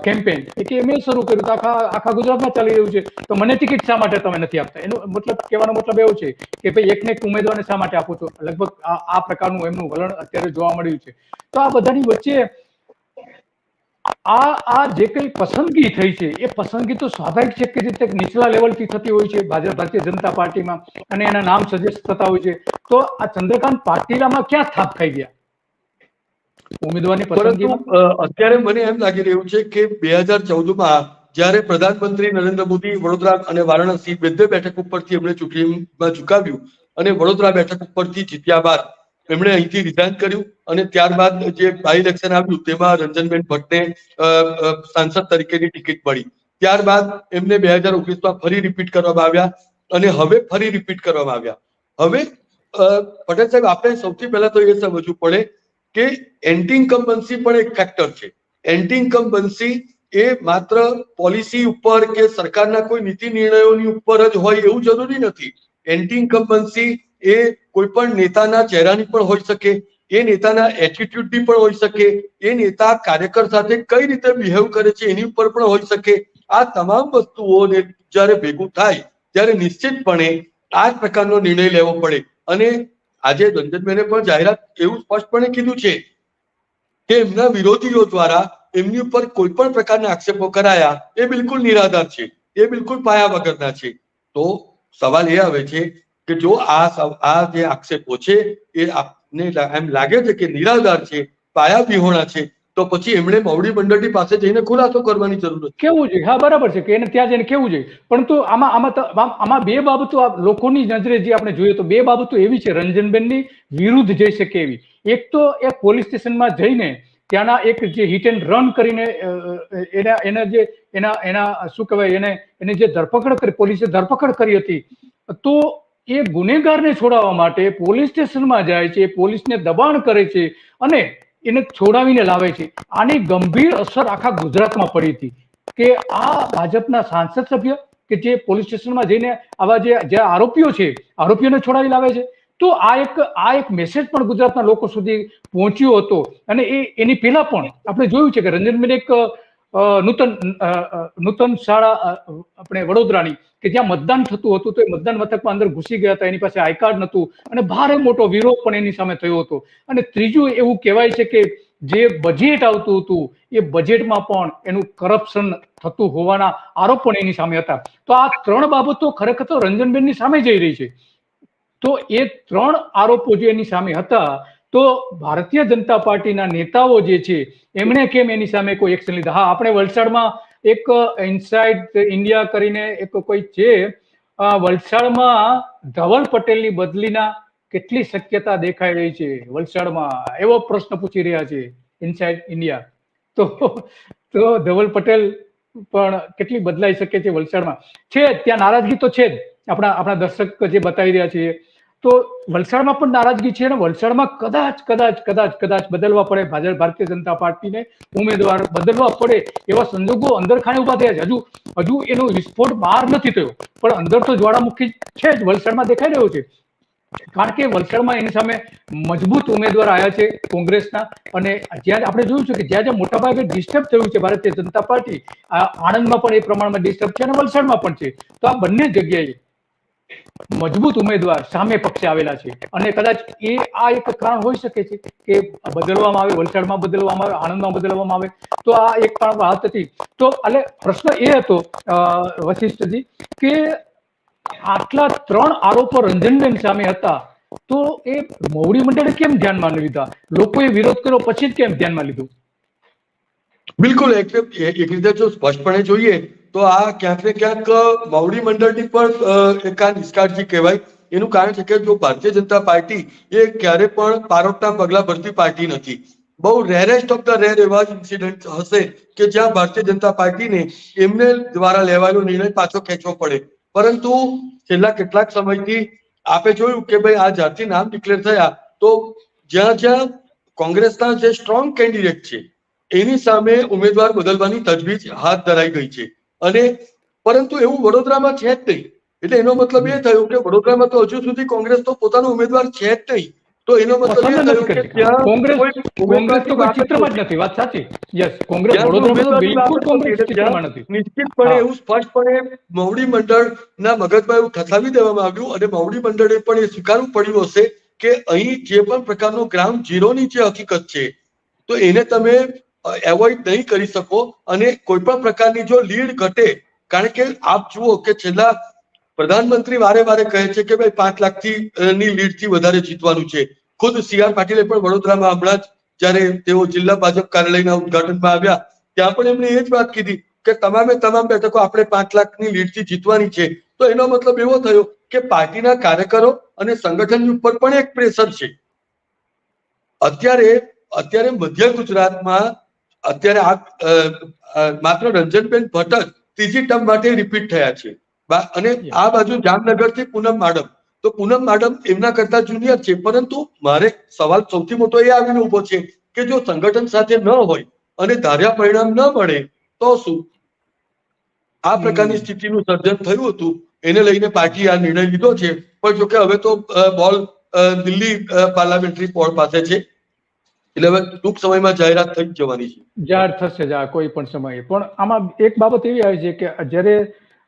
કેમ્પેન, કે મેં શરૂ કર્યું તો આખા ગુજરાતમાં ચાલી રહ્યું છે. તો મને ટિકિટ શા માટે તમે નથી આપતા? એનો મતલબ કહેવાનો મતલબ એવો છે કે ભાઈ એકને એક ઉમેદવારને શા માટે આપો છો? લગભગ આ પ્રકારનું એમનું વલણ અત્યારે જોવા મળ્યું છે. તો આ બધાની વચ્ચે આ જે કઈ પસંદગી થઈ છે એ પસંદગી તો સ્વાભાવિક છે કે રીતે નીચલા લેવલથી થતી હોય છે ભારતીય જનતા પાર્ટીમાં, અને એના નામ સજેસ્ટ થતા હોય છે. તો આ ચંદ્રકાંત પાટીલામાં ક્યાં થાપ ખાઈ ગયા ઉમેદવારની પસંદગીમાં? અત્યારે મને એમ લાગી રહ્યું છે કે 2014માં જ્યારે પ્રધાનમંત્રી નરેન્દ્ર મોદી વડોદરા અને વારાણસી બે બેઠક ઉપરથી એમણે ચૂંટણીમાં ઝુકાવ્યું અને વડોદરા બેઠક ઉપરથી જીત્યા બાદ એમણે અહીંથી રિઝાઇન કર્યું, અને ત્યારબાદ જે બાય ઇલેક્શન આવ્યું તેમાં રંજનબેન ભટ્ટને સાંસદ તરીકેની ટિકિટ મળી. ત્યારબાદ એમને 2019માં ફરી રિપીટ કરવામાં આવ્યા અને હવે ફરી રિપીટ કરવામાં આવ્યા. હવે પટેલ સાહેબ, આપણે સૌથી પહેલા તો એ સમજવું પડે કે એન્ટી ઇન્કમ્બન્સી પણ એક ફેક્ટર છે. એન્ટી ઇન્કમ્બન્સી એ માત્ર પોલિસી ઉપર કે સરકારના કોઈ નીતિ નિર્ણયોની ઉપર જ હોય એવું જરૂરી નથી. એન્ટી ઇન્કમ્બન્સી એ કોઈ પણ નેતાના ચહેરાની પણ હોઈ શકે, એ નેતાના એટીટ્યુડની પણ હોઈ શકે, એ નેતા કાર્યકર સાથે કઈ રીતે બિહેવ કરે છે એની ઉપર પણ હોઈ શકે. આ તમામ વસ્તુઓને જ્યારે ભેગું થાય ત્યારે નિશ્ચિતપણે આ જ પ્રકારનો નિર્ણય લેવો પડે. અને આજે રંજનબેને પણ જાહેરાત એવું સ્પષ્ટપણે કીધું છે કે એમના વિરોધીઓ દ્વારા એમની ઉપર કોઈ પણ પ્રકારના આક્ષેપો કરાયા એ બિલકુલ નિરાધાર છે, એ બિલકુલ પાયા વગરના છે. તો સવાલ એ આવે છે કે જો આ જે આક્ષેપો છે એ આપને એમ લાગે છે કે નિરાધાર છે, પાયા વિહોણા છે, તો પછી એમણે મોવડી મંડળની પાસે જઈને ખુલાસો કરવાની જરૂર છે. કેવું જોઈએ, હા, બરાબર છે કે એને ત્યાં જઈને કેવું જોઈએ. પરંતુ આમાં બે બાબતો લોકોની નજરે જે આપણે જોઈએ તો બે બાબતો એવી છે રંજનબેનની વિરુદ્ધ જઈ શકે એવી. એક તો એ પોલીસ સ્ટેશનમાં જઈને ત્યાંના એક જે હિટ એન્ડ રન કરીને એના શું કહેવાય એને જે ધરપકડ કરી, પોલીસે ધરપકડ કરી હતી, તો એ ગુનેગારને છોડાવવા માટે પોલીસ સ્ટેશનમાં જાય છે, પોલીસને દબાણ કરે છે અને એને છોડાવીને લાવે છે. આની ગંભીર અસર આખા ગુજરાતમાં પડી હતી કે આ ભાજપના સાંસદ સભ્ય કે જે પોલીસ સ્ટેશનમાં જઈને આવા જે આરોપીઓ છે આરોપીઓને છોડાવી લાવે છે. તો આ એક મેસેજ પણ ગુજરાતના લોકો સુધી પહોંચ્યો હતો. અને એની પહેલા પણ આપણે જોયું છે કે રંજનબેન એક નૂતન શાળા આપણે વડોદરાની કે જ્યાં મતદાન થતું હતું, તો એ મતદાન મથકમાં અંદર ઘૂસી ગયા હતા, એની પાસે આઈ કાર્ડ નહોતું અને ભારે મોટો વિરોધ પણ એની સામે થયો હતો. અને ત્રીજું એવું કહેવાય છે કે જે બજેટ આવતું હતું એ બજેટમાં પણ એનું કરપ્શન થતું હોવાના આરોપ પણ એની સામે હતા. તો આ ત્રણ બાબતો ખરેખર તો રંજનબેનની સામે જઈ રહી છે. તો એ ત્રણ આરોપો જે એની સામે હતા, તો ભારતીય જનતા પાર્ટીના નેતાઓ જે છે એમણે કેમ એની સામે કોઈ એક્શન લીધા? હા, આપણે વલસાડમાં એક ઇનસાઇડ ઇન્ડિયા કરીને એક કોઈ છે, વલસાડમાં ધવલ પટેલની બદલીના કેટલી શક્યતા દેખાઈ રહી છે વલસાડમાં, એવો પ્રશ્ન પૂછી રહ્યા છે ઇનસાઇડ ઇન્ડિયા. તો ધવલ પટેલ પણ કેટલી બદલાઈ શકે છે વલસાડમાં? છે ત્યાં નારાજગી તો છે જ, આપણા દર્શક જે બતાવી રહ્યા છીએ. તો વલસાડમાં પણ નારાજગી છે અને વલસાડમાં કદાચ બદલવા પડે, ભારતીય જનતા પાર્ટીને ઉમેદવાર બદલવા પડે એવા સંજોગો અંદર ખાને ઉભા થયા છે. હજુ એનો વિસ્ફોટ બહાર નથી થયો, પણ અંદર તો જ્વાળામુખી છે જ, વલસાડમાં દેખાઈ રહ્યો છે. કારણ કે વલસાડમાં એની સામે મજબૂત ઉમેદવાર આવ્યા છે કોંગ્રેસના, અને જ્યાં આપણે જોયું છે કે જ્યાં મોટાભાગે ડિસ્ટર્બ થયું છે ભારતીય જનતા પાર્ટી, આણંદમાં પણ એ પ્રમાણમાં ડિસ્ટર્બ છે અને વલસાડમાં પણ છે. તો આ બંને જગ્યાએ મજબૂત ઉમેદવાર સામે પક્ષે આવેલા છે, અને કદાચ આ એક કારણ હોઈ શકે છે કે બદલવામાં આવે, વલસાડમાં બદલવામાં આવે, આણંદમાં બદલવામાં આવે, તો આ એક કારણ વાત હતી. તો એટલે પ્રશ્ન એ હતો વશિષ્ઠજી કે આટલા 3 આરોપો રંજનબેન સામે હતા, તો એ મોવડી મંડળે કેમ ધ્યાનમાં લીધા? લોકોએ વિરોધ કર્યો પછી જ કેમ ધ્યાનમાં લીધું? બિલકુલ, એક રીતે જો સ્પષ્ટપણે જોઈએ તો આ ક્યાંક ને ક્યાંક મોવડી મંડળની પણ એક આ નિષ્કાળજી કહેવાય. એનું કારણ છે કે જો ભારતીય જનતા પાર્ટી એ ક્યારે પણ પારોટના પગલા ભરતી પાર્ટી નથી. બહુ રેરેસ્ટ ઓફ ધ રેર એવા ઇન્સિડન્ટ હશે કે જ્યાં ભારતીય જનતા પાર્ટીને એમને દ્વારા લેવાયેલો નિર્ણય પાછો ખેંચવો પડે. પરંતુ છેલ્લા કેટલાક સમયથી આપે જોયું કે ભાઈ આ જ્યારથી નામ ડિક્લેર થયા તો જ્યાં જ્યાં કોંગ્રેસના જે સ્ટ્રોંગ કેન્ડિડેટ છે એની સામે ઉમેદવાર બદલવાની તજવીજ હાથ ધરાઈ ગઈ છે. અને પરંતુ એવું વડોદરામાં છે જ નહીં. એટલે એનો મતલબ એ થયો કે વડોદરામાં તો હજુ સુધી કોંગ્રેસ તો પોતાનો ઉમેદવાર છે જ નહીં. તો એનો મતલબ એ થયો કે ત્યાં કોંગ્રેસ કોઈ તો ઉમેદવારની કોઈ વાત જ ચિત્રમાં જ નથી. નથી. વાત સાચી. યસ, કોંગ્રેસ ત્યાં કોઈ વડોદરામાં તો ઉમેદવારની વાત બિલકુલ જ નથી. કોંગ્રેસ એટલે ચિત્રમાં ત્યાં નથી. નિશ્ચિતપણે એવું સ્પષ્ટપણે મોવડી મંડળના મગજમાં એવું ઠસાવી દેવામાં આવ્યું અને મોવડી મંડળે પણ એ સ્વીકારવું પડ્યું હશે કે અહીં જે પણ પ્રકારનો ગ્રાઉન્ડ ઝીરોની જે હકીકત છે તો એને તમે એવોઇડ નહીં કરી શકો. અને કોઈ પણ પ્રકારની જો લીડ ઘટે, કારણ કે આપ જુઓ કે છેલ્લા પ્રધાનમંત્રી વારે વારે કહે છે કે ભાઈ 5 લાખથી ની લીડથી વધારે જીતવાનું છે. ખુદ CR પાટીલે પણ વડોદરામાં હમણાં જ જ્યારે તેઓ જિલ્લા ભાજપ કાર્યાલયના ઉદઘાટનમાં આવ્યા ત્યાં પણ એમણે એ જ વાત કીધી કે તમામ બેઠકો આપણે 5 લાખની લીડથી જીતવાની છે. તો એનો મતલબ એવો થયો કે પાર્ટીના કાર્યકરો અને સંગઠનની ઉપર પણ એક પ્રેશર છે. અત્યારે મધ્ય ગુજરાતમાં અત્યારે માત્ર રંજનબેન ભટ્ટ જ ત્રીજી ટર્મ માટે રિપીટ થયા છે. અને આ બાજુ જામનગરથી પૂનમ માડમ, તો પૂનમ માડમ એમના કરતા જુનિયર છે. પરંતુ મારે સવાલ સૌથી મોટો એ આવીને ઉભો છે કે જો સંગઠન સાથે ન હોય અને ધાર્યા પરિણામ ન મળે તો શું? આ પ્રકારની સ્થિતિનું સર્જન થયું હતું. એને લઈને પાર્ટીએ આ નિર્ણય લીધો છે. પણ જોકે હવે તો બોલ દિલ્હી પાર્લામેન્ટરી બોર્ડ પાસે છે. એટલે હવે ટૂંક સમયમાં જાહેરાત થઈ જવાની છે. જાહેર થશે કોઈ પણ સમયે. પણ આમાં એક બાબત એવી આવી છે કે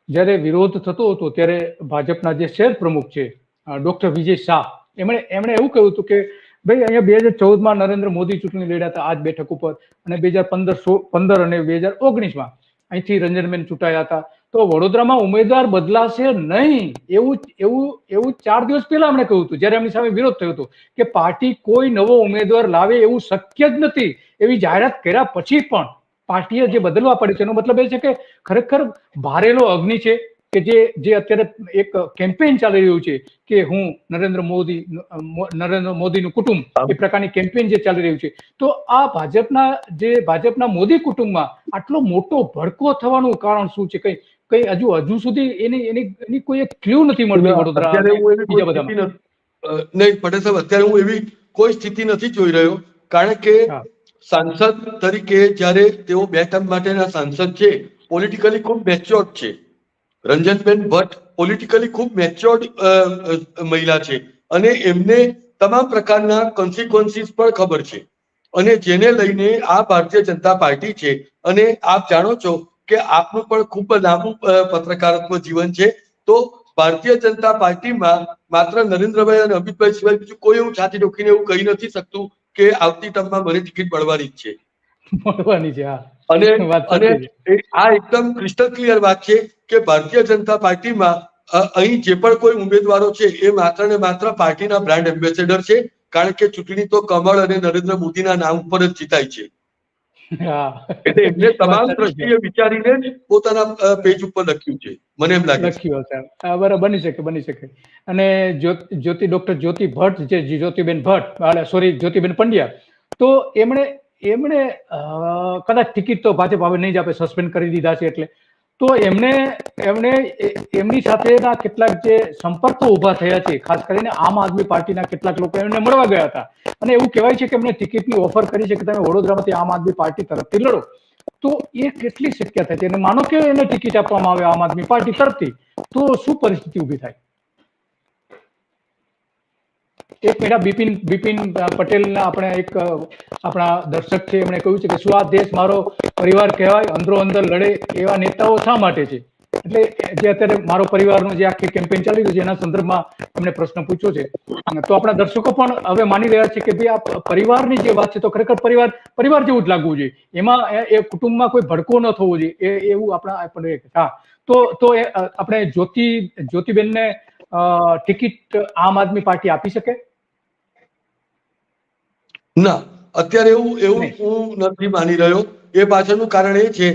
જ્યારે વિરોધ થતો હતો ત્યારે ભાજપના જે શહેર પ્રમુખ છે ડોક્ટર વિજય શાહ, એમણે એવું કહ્યું હતું કે ભાઈ અહીંયા 2014માં નરેન્દ્ર મોદી ચૂંટણી લડ્યા હતા આ જ બેઠક ઉપર, અને 2015 અને 2019માં અહીંથી રંજનબેન ચૂંટાયા હતા. તો વડોદરામાં ઉમેદવાર બદલાશે નહીં એવું 4 દિવસ પહેલા એમણે કહ્યું હતું, જ્યારે એમની સામે વિરોધ થયો હતો કે પાર્ટી કોઈ નવો ઉમેદવાર લાવે એવું શક્ય જ નથી. એવી જાહેરાત કર્યા પછી પણ પાર્ટીએ જે બદલવા પડે છે એનો મતલબ એ છે કે ખરેખર ભારેલો અગ્નિ છે કે જે અત્યારે એક કેમ્પેઇન ચાલી રહ્યું છે કે હું નરેન્દ્ર મોદીનું કુટુંબ, એ પ્રકારની કેમ્પેઇન જે ચાલી રહ્યું છે. તો આ ભાજપના મોદી કુટુંબમાં આટલો મોટો ભડકો થવાનું કારણ શું છે? કઈ હજુ સુધી એની કોઈ એક ક્લ્યુ નથી મળતી વડોદરા અને બીજા બધામાં. નહીં પટેલ સાહેબ, અત્યારે હું એવી કોઈ સ્થિતિ નથી જોઈ રહ્યો. કારણ કે સાંસદ તરીકે જ્યારે તેઓ 2 ટર્મ માટેના સાંસદ છે, પોલિટિકલી ખૂબ મેચ્યોર્ડ છે. રંજનબેન ભટ્ટ પોલિટિકલી ખૂબ મેચ્યોર્ડ મહિલા છે અને એમને તમામ પ્રકારના કોન્સિક્વન્સીસ પણ ખબર છે. અને જેને લઈને આ ભારતીય જનતા પાર્ટી છે. અને આપ જાણો છો કે આપનું પણ ખૂબ લાંબુ પત્રકારત્વ જીવન છે. તો ભારતીય જનતા પાર્ટીમાં માત્ર નરેન્દ્રભાઈ અને અમિતભાઈ સિવાય બીજું કોઈ એવું છાતી ઠોકીને એવું કહી નથી શકતું કે આવતી ટર્મમાં મને ટિકિટ મળવાની જ છે. અને આ એકદમ ક્રિસ્ટલ ક્લિયર વાત છે કે ભારતીય જનતા પાર્ટીમાં અહીં જે પણ કોઈ ઉમેદવારો છે એ માત્ર ને માત્ર પાર્ટીના બ્રાન્ડ એમ્બેસેડર છે. કારણ કે ચૂંટણી તો કમળ અને નરેન્દ્ર મોદીના નામ ઉપર જ જીતાય છે. એટલે એમને તમામ દ્રષ્ટિએ વિચારીને જ પોતાના પેજ ઉપર લખ્યું છે, મને એમ લાગે છે. લખ્યું હશે. બરાબર, બની શકે. અને ડોક્ટર જ્યોતિ ભટ્ટ, જે જ્યોતિબેન ભટ્ટ, જ્યોતિબેન પંડ્યા, તો એમણે કદાચ ટિકિટ તો ભાજપ હવે નહીં જ આપે, સસ્પેન્ડ કરી દીધા છે એટલે. તો એમની સાથેના કેટલાક જે સંપર્કો ઉભા થયા છે, ખાસ કરીને આમ આદમી પાર્ટીના કેટલાક લોકો એમને મળવા ગયા હતા અને એવું કહેવાય છે કે એમને ટિકિટની ઓફર કરી છે કે તમે વડોદરામાંથી આમ આદમી પાર્ટી તરફથી લડો. તો એ કેટલી શક્યતા છે? અને માનો કે એને ટિકિટ આપવામાં આવે આમ આદમી પાર્ટી તરફથી, તો શું પરિસ્થિતિ ઉભી થાય? એક મિનિટ, બિપિન પટેલના આપણે એક આપણા દર્શક છે, એમણે કહ્યું છે કે શું આ દેશ મારો પરિવાર કહેવાય, અંદરો અંદર લડે એવા નેતાઓ શા માટે છે? એટલે જે અત્યારે મારો પરિવારનું જે આખી કેમ્પેન ચાલી રહ્યું છે એના સંદર્ભમાં એમણે પ્રશ્ન પૂછ્યો છે. તો આપણા દર્શકો પણ હવે માની રહ્યા છે કે ભાઈ આ પરિવારની જે વાત છે તો ખરેખર પરિવાર જેવું જ લાગવું જોઈએ, એમાં એ કુટુંબમાં કોઈ ભડકો ન થવો જોઈએ, એવું આપણે હા. તો એ આપણે જ્યોતિબેનને ટિકિટ આમ આદમી પાર્ટી આપી શકે? ના, અત્યારે એવું હું નથી માની રહ્યો. એ પાછળનું કારણ એ છે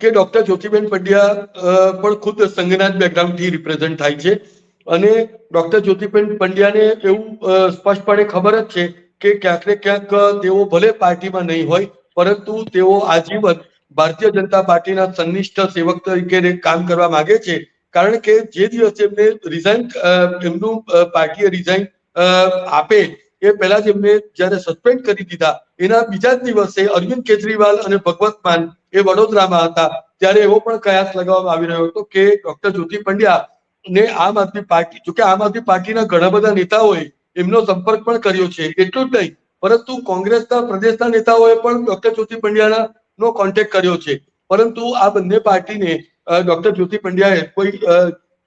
કે ડોક્ટર જ્યોતિબેન પંડ્યા પણ ખુદ સંઘનાથ બેકગ્રાઉન્ડથી રિપ્રેઝન્ટ થાય છે અને ડોક્ટર જ્યોતિબેન પંડ્યાને એવું સ્પષ્ટપણે ખબર જ છે કે ક્યાંક ને ક્યાંક તેઓ ભલે પાર્ટીમાં નહીં હોય, પરંતુ તેઓ આજીવન ભારતીય જનતા પાર્ટીના સંનિષ્ઠ સેવક તરીકે કામ કરવા માંગે છે. કારણ કે જે દિવસે એમને એમનું પાર્ટીએ રિઝાઇન આપે એ પહેલા જ એમને જયારે સસ્પેન્ડ કરી દીધા, એના બીજા જ દિવસે અરવિંદ કેજરીવાલ અને ભગવત માન એ વડોદરામાં હતા, ત્યારે એવો પણ કયાસ લગાવવામાં આવી રહ્યો હતો કે ડોક્ટર જ્યોતિ પંડ્યા ને આમ આદમી પાર્ટી, જોકે આમ આદમી પાર્ટીના ઘણા બધા નેતાઓએ એમનો સંપર્ક પણ કર્યો છે, એટલું જ નહીં પરંતુ કોંગ્રેસના પ્રદેશના નેતાઓએ પણ ડોક્ટર જ્યોતિ પંડ્યાના નો કોન્ટેક્ટ કર્યો છે. પરંતુ આ બંને પાર્ટીને ડોક્ટર જ્યોતિ પંડ્યાએ કોઈ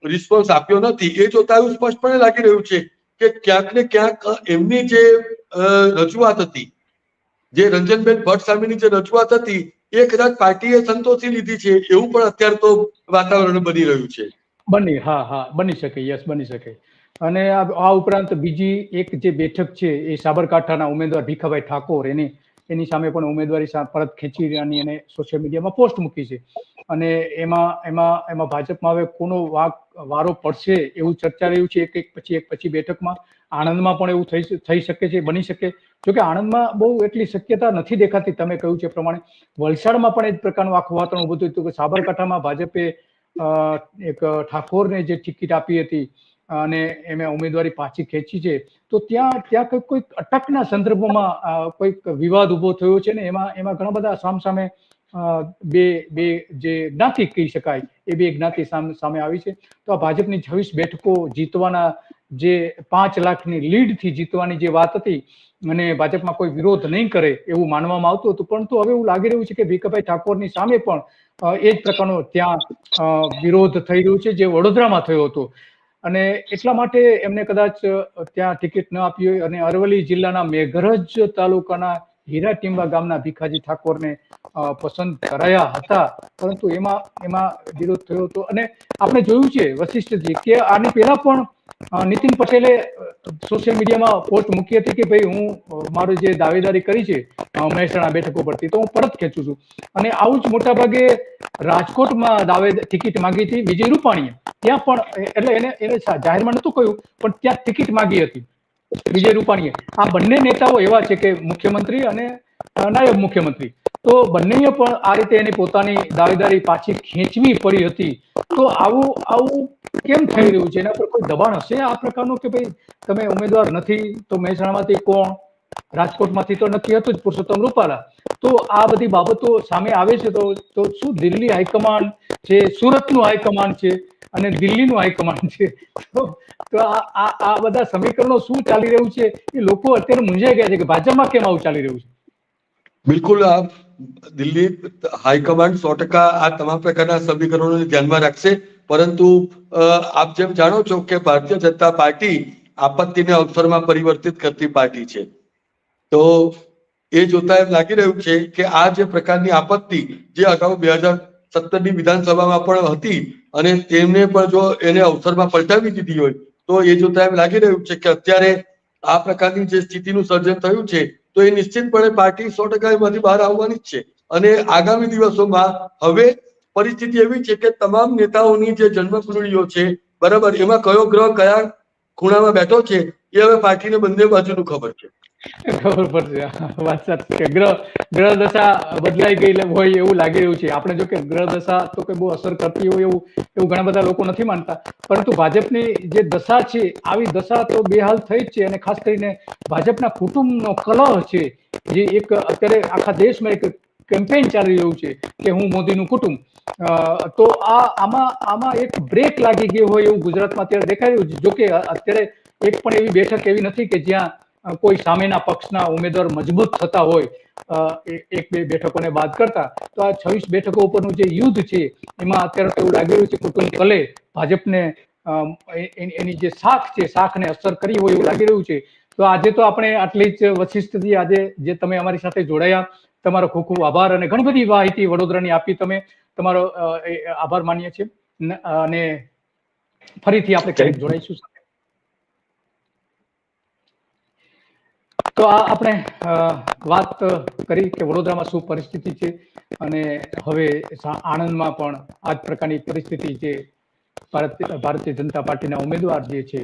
રિસ્પોન્સ આપ્યો નથી. એ જોતા એવું સ્પષ્ટપણે લાગી રહ્યું છે કે ક્યાંક ને ક્યાંક એમની જે રજૂઆત હતી, જે રંજનબેન ભટ્ટ સામેની જે રજૂઆત હતી, એ કદાચ પાર્ટીએ સંતોષી લીધી છે એવું પણ અત્યારે તો વાતાવરણ બની રહ્યું છે. બની શકે, યસ, બની શકે. અને આ ઉપરાંત બીજી એક જે બેઠક છે એ સાબરકાંઠાના ઉમેદવાર ભીખાભાઈ ઠાકોર, એની સામે પણ ઉમેદવારી પરત ખેંચી રહ્યાની અને સોશિયલ મીડિયામાં પોસ્ટ મૂકી છે. અને એમાં ભાજપમાં હવે કોનો વારો પડશે એવું ચર્ચા રહ્યું છે એક પછી બેઠકમાં. આણંદમાં પણ એવું થઈ શકે છે, બની શકે. જોકે આણંદમાં બહુ એટલી શક્યતા નથી દેખાતી, તમે કહ્યું છે પ્રમાણે. વલસાડમાં પણ એ જ પ્રકારનું આખું વાતાવરણ ઉભું થયું હતું કે સાબરકાંઠામાં ભાજપે એક ઠાકોરને જે ટિકિટ આપી હતી અને એમે ઉમેદવારી પાછી ખેંચી છે, તો ત્યાં કોઈક અટકના સંદર્ભમાં કોઈક વિવાદ ઉભો થયો છે ને એમાં ઘણા બધા સામસામે બે જે જ્ઞાતિ કહી શકાય એ બે જ્ઞાતિ સામે આવી છે. તો આ ભાજપની 26 બેઠકો જીતવાના, જે 5 લાખની લીડથી જીતવાની જે વાત હતી અને ભાજપમાં કોઈ વિરોધ નહીં કરે એવું માનવામાં આવતું હતું, પરંતુ હવે એવું લાગી રહ્યું છે કે ભીખાભાઈ ઠાકોરની સામે પણ એ જ પ્રકારનો ત્યાં વિરોધ થઈ રહ્યો છે જે વડોદરામાં થયો હતો. અને એટલા માટે એમને કદાચ ત્યાં ટિકિટ ન આપી હોય. અને અરવલ્લી જિલ્લાના મેઘરજ તાલુકાના હીરાટીંબા ગામના ભીખાજી ઠાકોરને પસંદ કરાયા હતા, પરંતુ એમાં વિરોધ થયો હતો. અને આપણે જોયું છે વશિષ્ઠજી કે આની પહેલા પણ નીતિન પટેલે સોશિયલ મીડિયામાં પોસ્ટ મૂકી હતી કે ભાઈ હું મારું જે દાવેદારી કરી છે મહેસાણા બેઠકો પરથી તો હું પરત ખેંચું છું. અને આવું જ મોટા ભાગે રાજકોટમાં ટિકિટ માંગી હતી વિજય રૂપાણીએ, ત્યાં પણ એટલે એને જાહેરમાં નતું કહ્યું પણ ત્યાં ટિકિટ માંગી હતી વિજય રૂપાણીએ. આ બંને નેતાઓ એવા છે કે મુખ્યમંત્રી અને નાયબ મુખ્યમંત્રી, તો બંનેએ પણ આ રીતે એની પોતાની દાવેદારી પાછી ખેંચવી પડી હતી. તો આવું કેમ થઈ રહ્યું છે? એના પર કોઈ દબાણ હશે આ પ્રકારનું કે ભાઈ તમે ઉમેદવાર નથી તો મહેસાણામાંથી કોણ, રાજકોટમાંથી તો નક્કી હતું જ પુરુષોત્તમ રૂપાલા. તો આ બધી બાબતો સામે આવે છે તો શું દિલ્હી હાઈકમાન્ડ છે, સુરતનું હાઈકમાન્ડ છે અને દિલ્હીનું હાઈકમાન્ડ છે, તો આ બધા સમીકરણો શું ચાલી રહ્યું છે એ લોકો અત્યારે મૂંઝાઈ ગયા છે કે ભાજપમાં કેમ આવું ચાલી રહ્યું છે? બિલકુલ, આ દિલ્હી હાઈકમાન્ડ 100% આ તમામ પ્રકારના સમીકરણોને ધ્યાનમાં રાખશે. પરંતુ આપ જેમ જાણો છો કે ભારતીય જનતા પાર્ટી આપત્તિને અવસરમાં પરિવર્તિત કરતી પાર્ટી છે. તો એ જોતા એમ લાગી રહ્યું છે કે આ જે પ્રકારની આપત્તિ જે અગાઉ 2017ની વિધાનસભામાં પણ હતી અને તેમને પણ જો એને અવસરમાં પલટાવી દીધી હોય તો એ જોતા એમ લાગી રહ્યું છે કે અત્યારે આ પ્રકારની જે સ્થિતિનું સર્જન થયું છે તો એ નિશ્ચિતપણે પાર્ટી 100% એમાંથી બહાર આવવાની જ છે. અને આગામી દિવસોમાં હવે પરિસ્થિતિ એવી છે કે તમામ નેતાઓની જે જન્મકુંડળીઓ છે, બરાબર, એમાં કયો ગ્રહ કયા ખૂણામાં બેઠો છે એ હવે પાર્ટીને બંને બાજુનું ખબર છે. ખબર પડશે. વાત સાચી કે ગ્રહ દશા બદલાઈ ગઈ હોય એવું લાગી રહ્યું છે. આપણે જો કે ગ્રહ દશા તો કઈ બહુ અસર કરતી હોય એવું ઘણા બધા લોકો નથી માનતા, પરંતુ ભાજપની જે દશા છે આવી દશા તો બેહાલ થઈ જ છે. અને ખાસ કરીને ભાજપના કુટુંબનો કલહ છે, જે એક અત્યારે આખા દેશમાં એક કેમ્પેન ચાલી રહ્યું છે કે હું મોદીનું કુટુંબ. તો આમાં એક બ્રેક લાગી ગયો હોય એવું ગુજરાતમાં અત્યારે દેખાઈ રહ્યું છે. જોકે અત્યારે એક પણ એવી બેઠક એવી નથી કે જ્યાં કોઈ સામેના પક્ષના ઉમેદવાર મજબૂત થતા હોય, એક બે બેઠકોને બાદ કરતા. તો આ 26 બેઠકો ઉપરનું જે યુદ્ધ છે એમાં અત્યારે તો એવું લાગી રહ્યું છે કુટુંબ કલે ભાજપને એની જે શાખ છે શાખને અસર કરી હોય એવું લાગી રહ્યું છે. તો આજે તો આપણે આટલી જ વશિષ્ઠથી આજે જે તમે અમારી સાથે જોડાયા, તમારો ખૂબ ખૂબ આભાર. અને ઘણી બધી માહિતી વડોદરાની આપી તમે, તમારો આભાર માનીએ છીએ. અને ફરીથી આપણે ક્યારેક જોડાઈશું. તો આ આપણે વાત કરી કે વડોદરામાં શું પરિસ્થિતિ છે, અને હવે આણંદમાં પણ આ જ પ્રકારની પરિસ્થિતિ છે. ભારતીય જનતા પાર્ટીના ઉમેદવાર જે છે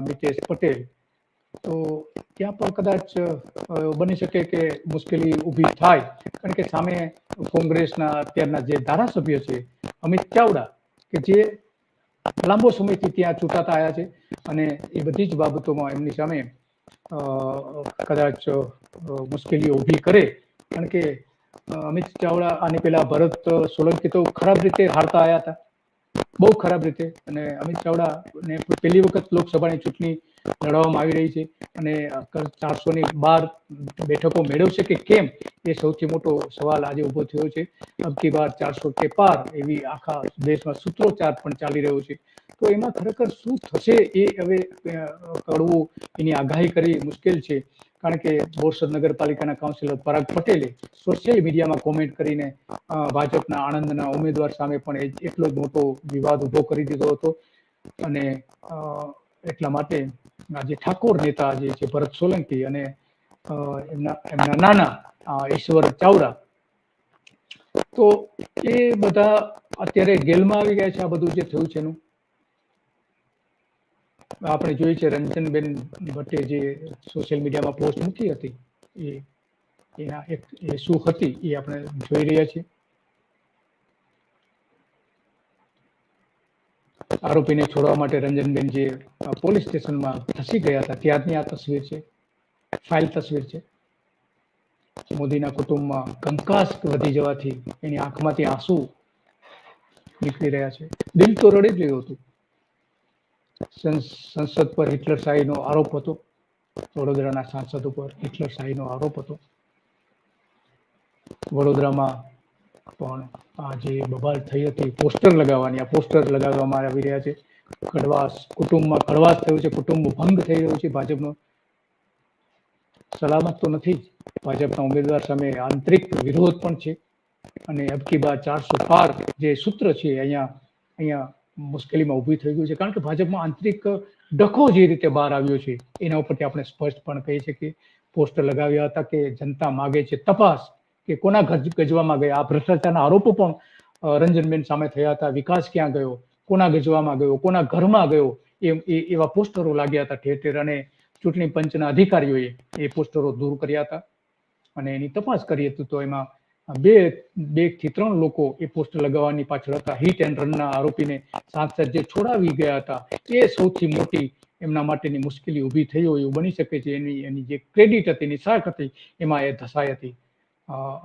મિતેશ પટેલ, તો ત્યાં પણ કદાચ બની શકે કે મુશ્કેલી ઊભી થાય, કારણ કે સામે કોંગ્રેસના અત્યારના જે ધારાસભ્ય છે અમિત ચાવડા, કે જે લાંબો સમયથી ત્યાં ચૂંટાતા આવ્યા છે, અને એ બધી જ બાબતોમાં એમની સામે કદાચ મુશ્કેલીઓ ઊભી કરે. કારણ કે અમિત ચાવડા આની પહેલા ભરત સોલંકી તો ખરાબ રીતે હારતા આવ્યા હતા, બહુ ખરાબ રીતે. અને અમિત ચાવડાને પહેલી વખત લોકસભાની ચૂંટણી લડવામાં આવી રહી છે, અને 412 બેઠકો મેળવશે કે કેમ, એ સૌથી મોટો સવાલ આજે ઉભો થયો છે. અબકી બાર 400 કે પાર એવી આખા દેશમાં સૂત્રોચ્ચાર પણ ચાલી રહ્યો છે. તો એમાં ખરેખર શું થશે એ હવે કળવું, એની આગાહી કરવી મુશ્કેલ છે. કારણ કે બોરસદ નગરપાલિકાના કાઉન્સિલર પરાગ પટેલે સોશિયલ મીડિયામાં કોમેન્ટ કરીને ભાજપના આણંદના ઉમેદવાર સામે પણ એટલો જ મોટો વિવાદ ઉભો કરી દીધો હતો. અને એટલા માટે આજે ઠાકોર નેતા જે છે ભરત સોલંકી અને એમના નાના ઈશ્વર ચાવડા, તો એ બધા અત્યારે જેલમાં આવી ગયા છે. આ બધું જે થયું છે એનું આપણે જોયું છે. રંજનબેન ભટ્ટે જે સોશિયલ મીડિયામાં પોસ્ટ મૂકી હતી, એ શું હતી એ આપણે જોઈ રહ્યા છીએ. આરોપીને છોડવા માટે રંજનબેન જે પોલીસ સ્ટેશનમાં ધસી ગયા હતા, ત્યારની આ તસવીર છે, ફાઇલ તસવીર છે. મોદીના કુટુંબમાં કંકાસ વધી જવાથી એની આંખમાંથી આંસુ નીકળી રહ્યા છે. દિલ તો રડી જ રહ્યું હતું. સંસદ પર હિટલરશાહીનો આરોપ હતો, વડોદરાના સાંસદ ઉપર હિટલરશાહીનો આરોપ હતો. વડોદરામાં પણ આ જે બબાલ થઈ હતી પોસ્ટર લગાવવાની, આ પોસ્ટર લગાવવામાં આવી રહ્યા છે. કડવાશ, કુટુંબમાં કડવાશ થયું છે, કુટુંબ ભંગ થઈ રહ્યું છે. ભાજપનો સલામત તો નથી. ભાજપના ઉમેદવાર સામે આંતરિક વિરોધ પણ છે. અને અબકી બાર 400 પાર જે સૂત્ર છે અહીંયા મુશ્કેલીમાં ઊભી થઈ ગયું છે. કારણ કે ભાજપમાં આંતરિક ડખો જે રીતે બહાર આવ્યો છે એના ઉપરથી આપણે સ્પષ્ટ પણ કહી શકીએ. પોસ્ટર લગાવ્યા હતા કે જનતા માગે છે તપાસ, કે કોના ગજવામાં ગયા. આ ભ્રષ્ટાચારના આરોપો પણ રંજનબેન સામે થયા હતા. વિકાસ ક્યાં ગયો, કોના ગજવામાં ગયો, કોના ઘરમાં ગયો, એવા પોસ્ટરો લાગ્યા હતા ઠેર ઠેર. અને ચૂંટણી પંચના અધિકારીઓએ એ પોસ્ટરો દૂર કર્યા હતા અને એની તપાસ કરી હતી. તો એમાં 2 થી 3 લોકો એ પોસ્ટર લગાવવાની પાછળ હતા. હિટ એન્ડ રનના આરોપીને સાંસદ જે છોડાવી ગયા હતા, એ સૌથી મોટી એમના માટેની મુશ્કેલી ઊભી થઈ હોય એવું બની શકે છે. એની જે ક્રેડિટ હતી, એની શાખ હતી, એમાં એ ધસાઈ હતી.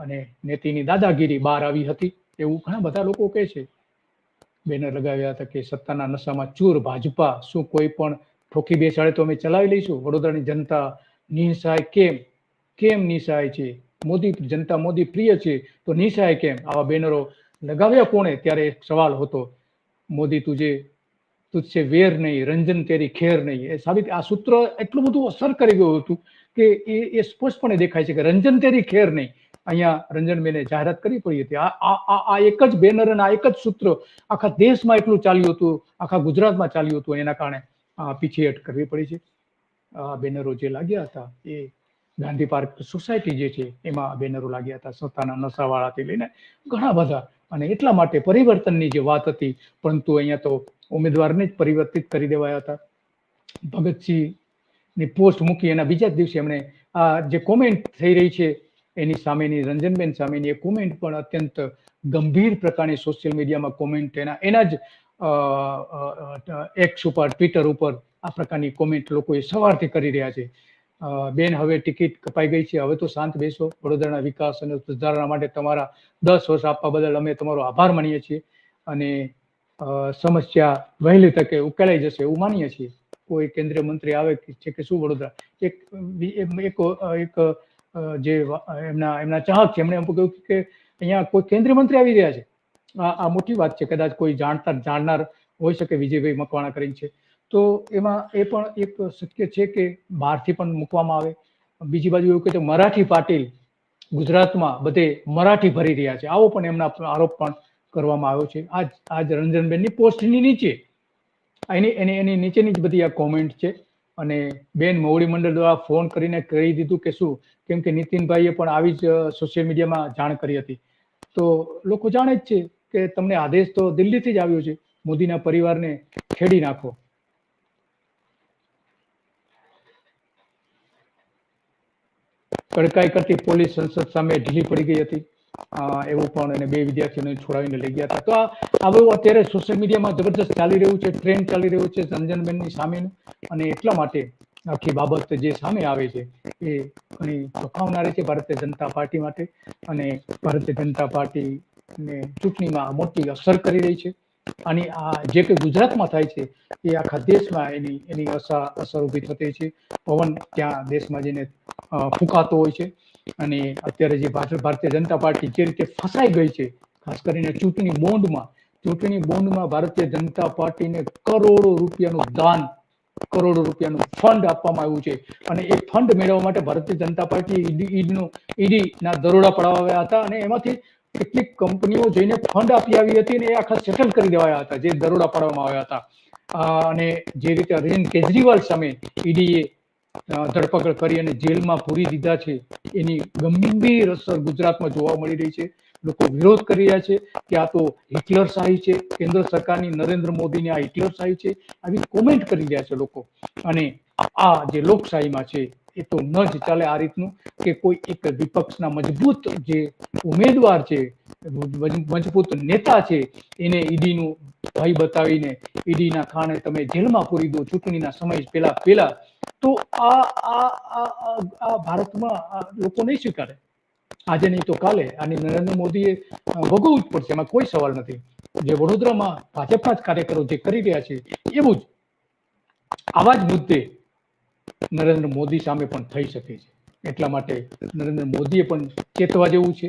અને નેતીની દાદાગીરી બહાર આવી હતી એવું ઘણા બધા લોકો કહે છે. બેનર લગાવ્યા હતા કે સત્તાના નશામાં ચૂર ભાજપા, શું કોઈ પણ ઠોકી બેસાડે તો અમે ચલાવી લઈશું. વડોદરાની જનતા નિસહાય કેમ નિસહાય છે? મોદી જનતા મોદી પ્રિય છે તો નિસહાય કેમ? આવા બેનરો લગાવ્યા કોણે? ત્યારે એક સવાલ હતો, મોદી તુજસે વેર નહીં, રંજન તેરી ખેર નહીં. એ સાબિત, આ સૂત્ર એટલું બધું અસર કરી ગયું હતું કે એ સ્પષ્ટપણે દેખાય છે કે રંજન તેરી ખેર નહીં. અહીંયા રંજનબેને જાહેરાત કરવી પડી હતી. આ એક જ બેનર અને આ એક જ સૂત્ર આખા દેશમાં એટલું ચાલ્યું હતું, આખા ગુજરાતમાં ચાલ્યું હતું. એના કારણે પીછેહટ કરવી પડી છે. આ બેનરો જે લાગ્યા હતા એ ગાંધી પાર્ક સોસાયટી જે છે એમાં બેનરો લાગ્યા હતા, સત્તાના નશાવાળાથી લઈને ઘણા બધા. અને એટલા માટે પરિવર્તનની જે વાત હતી, પરંતુ અહીંયા તો ઉમેદવારને જ પરિવર્તિત કરી દેવાયા હતા. ભગતસિંહની પોસ્ટ મૂકી એના બીજા જ દિવસે એમણે આ જે કોમેન્ટ થઈ રહી છે એની સામેની, રંજનબેન સામેની એ કોમેન્ટ પણ અત્યંત ગંભીર પ્રકારની સોશિયલ મીડિયામાં કોમેન્ટ એના જ એક્સ ઉપર, ટ્વિટર ઉપર આ પ્રકારની કોમેન્ટ લોકો એ સવારથી કરી રહ્યા છે. બેન, હવે ટિકિટ કપાઈ ગઈ છે, હવે તો શાંત બેસો. વડોદરાના વિકાસ અને સુધારણા માટે તમારા 10 વર્ષ આપવા બદલ અમે તમારો આભાર માનીએ છીએ અને સમસ્યા વહેલી તકે ઉકેલાઈ જશે એવું માનીએ છીએ. કોઈ કેન્દ્રીય મંત્રી આવે છે કે શું વડોદરા એક જે એમના ચાહક છે એમણે એમ કહ્યું કે અહીંયા કોઈ કેન્દ્રીય મંત્રી આવી રહ્યા છે. આ મોટી વાત છે. કદાચ કોઈ જાણનાર હોઈ શકે વિજયભાઈ મકવાણા કરીને છે. તો એમાં એ પણ એક શક્ય છે કે બહારથી પણ મૂકવામાં આવે. બીજી બાજુ એવું કે મરાઠી પાટીલ ગુજરાતમાં બધે મરાઠી ભરી રહ્યા છે, આવો પણ એમના આરોપ પણ કરવામાં આવ્યો છે. આજ રંજનબેનની પોસ્ટની નીચે એની નીચેની જ બધી આ કોમેન્ટ છે. અને બેન મોવડી મંડળ દ્વારા ફોન કરીને કહી દીધું કે શું, કેમ કે નીતિનભાઈએ પણ આવી જ સોશિયલ મીડિયામાં જાણ કરી હતી. તો લોકો જાણે જ છે કે તમને આદેશ તો દિલ્હીથી જ આવ્યો છે, મોદીના પરિવારને ખેડી નાખો. કડકાઈ કરતી પોલીસ સંસદ સામે ઢીલી પડી ગઈ હતી, એવું પણ એને 2 વિદ્યાર્થીઓને છોડાવીને લઈ ગયા હતા. તો આ બધું અત્યારે સોશિયલ મીડિયામાં જબરદસ્ત ચાલી રહ્યું છે, ટ્રેન્ડ ચાલી રહ્યું છે રંજનબેનની સામેનું. અને એટલા માટે આખી બાબત જે સામે આવે છે એ ઘણી ચોંકાવનારી છે ભારતીય જનતા પાર્ટી માટે. અને ભારતીય જનતા પાર્ટીને ચૂંટણીમાં મોટી અસર કરી રહી છે. અને આ જે કંઈ ગુજરાતમાં થાય છે એ આખા દેશમાં એની અસર ઊભી થતી છે. પવન ત્યાં દેશમાં જઈને ફૂંકાતો હોય છે. અને અત્યારે જે ભારતીય જનતા પાર્ટી જે રીતે ફસાઈ ગઈ છે, ખાસ કરીને ચૂંટણી બોન્ડમાં ભારતીય જનતા પાર્ટીને કરોડો રૂપિયાનું ફંડ આપવામાં આવ્યું છે. અને એ ફંડ મેળવવા માટે ભારતીય જનતા પાર્ટી ઈડીના દરોડા પડાવ્યા હતા. અને એમાંથી કેટલીક કંપનીઓ જઈને ફંડ આપી આવી હતી અને એ આખા સેટલ કરી દેવાયા હતા જે દરોડા પાડવામાં આવ્યા હતા. અને જે રીતે અરવિંદ કેજરીવાલ સામે ઈડીએ ધરપકડ કરી અને જેલમાં પૂરી દીધા છે, એની ગંભીર અસર ગુજરાતમાં જોવા મળી રહી છે. લોકો વિરોધ કરી રહ્યા છે કે આ તો હિટલરશાહી છે, કેન્દ્ર સરકારની નરેન્દ્ર મોદીની આ હિટલરશાહી છે, આવી કોમેન્ટ કરી રહ્યા છે લોકો. અને આ જે લોકશાહીમાં છે એ તો ન જ ચાલે આ રીતનું કે કોઈ એક વિપક્ષના મજબૂત જે ઉમેદવાર છે, મજબૂત નેતા છે, એને ઈડીનું ભય બતાવીને ઈડીના ખાને તમે જેલમાં પૂરી દો ચૂંટણીના સમય પહેલા. તો આ ભારતમાં લોકો નહીં સ્વીકારે. આજે નહીં તો કાલે આની નરેન્દ્ર મોદીએ ભોગવવું જ પડશે, એમાં કોઈ સવાલ નથી. જે વડોદરામાં ભાજપના જ કાર્યકરો જે કરી રહ્યા છે એવું જ આવા જ મુદ્દે નરેન્દ્ર મોદી સામે પણ થઈ શકે છે. એટલા માટે નરેન્દ્ર મોદીએ પણ ચેતવા જેવું છે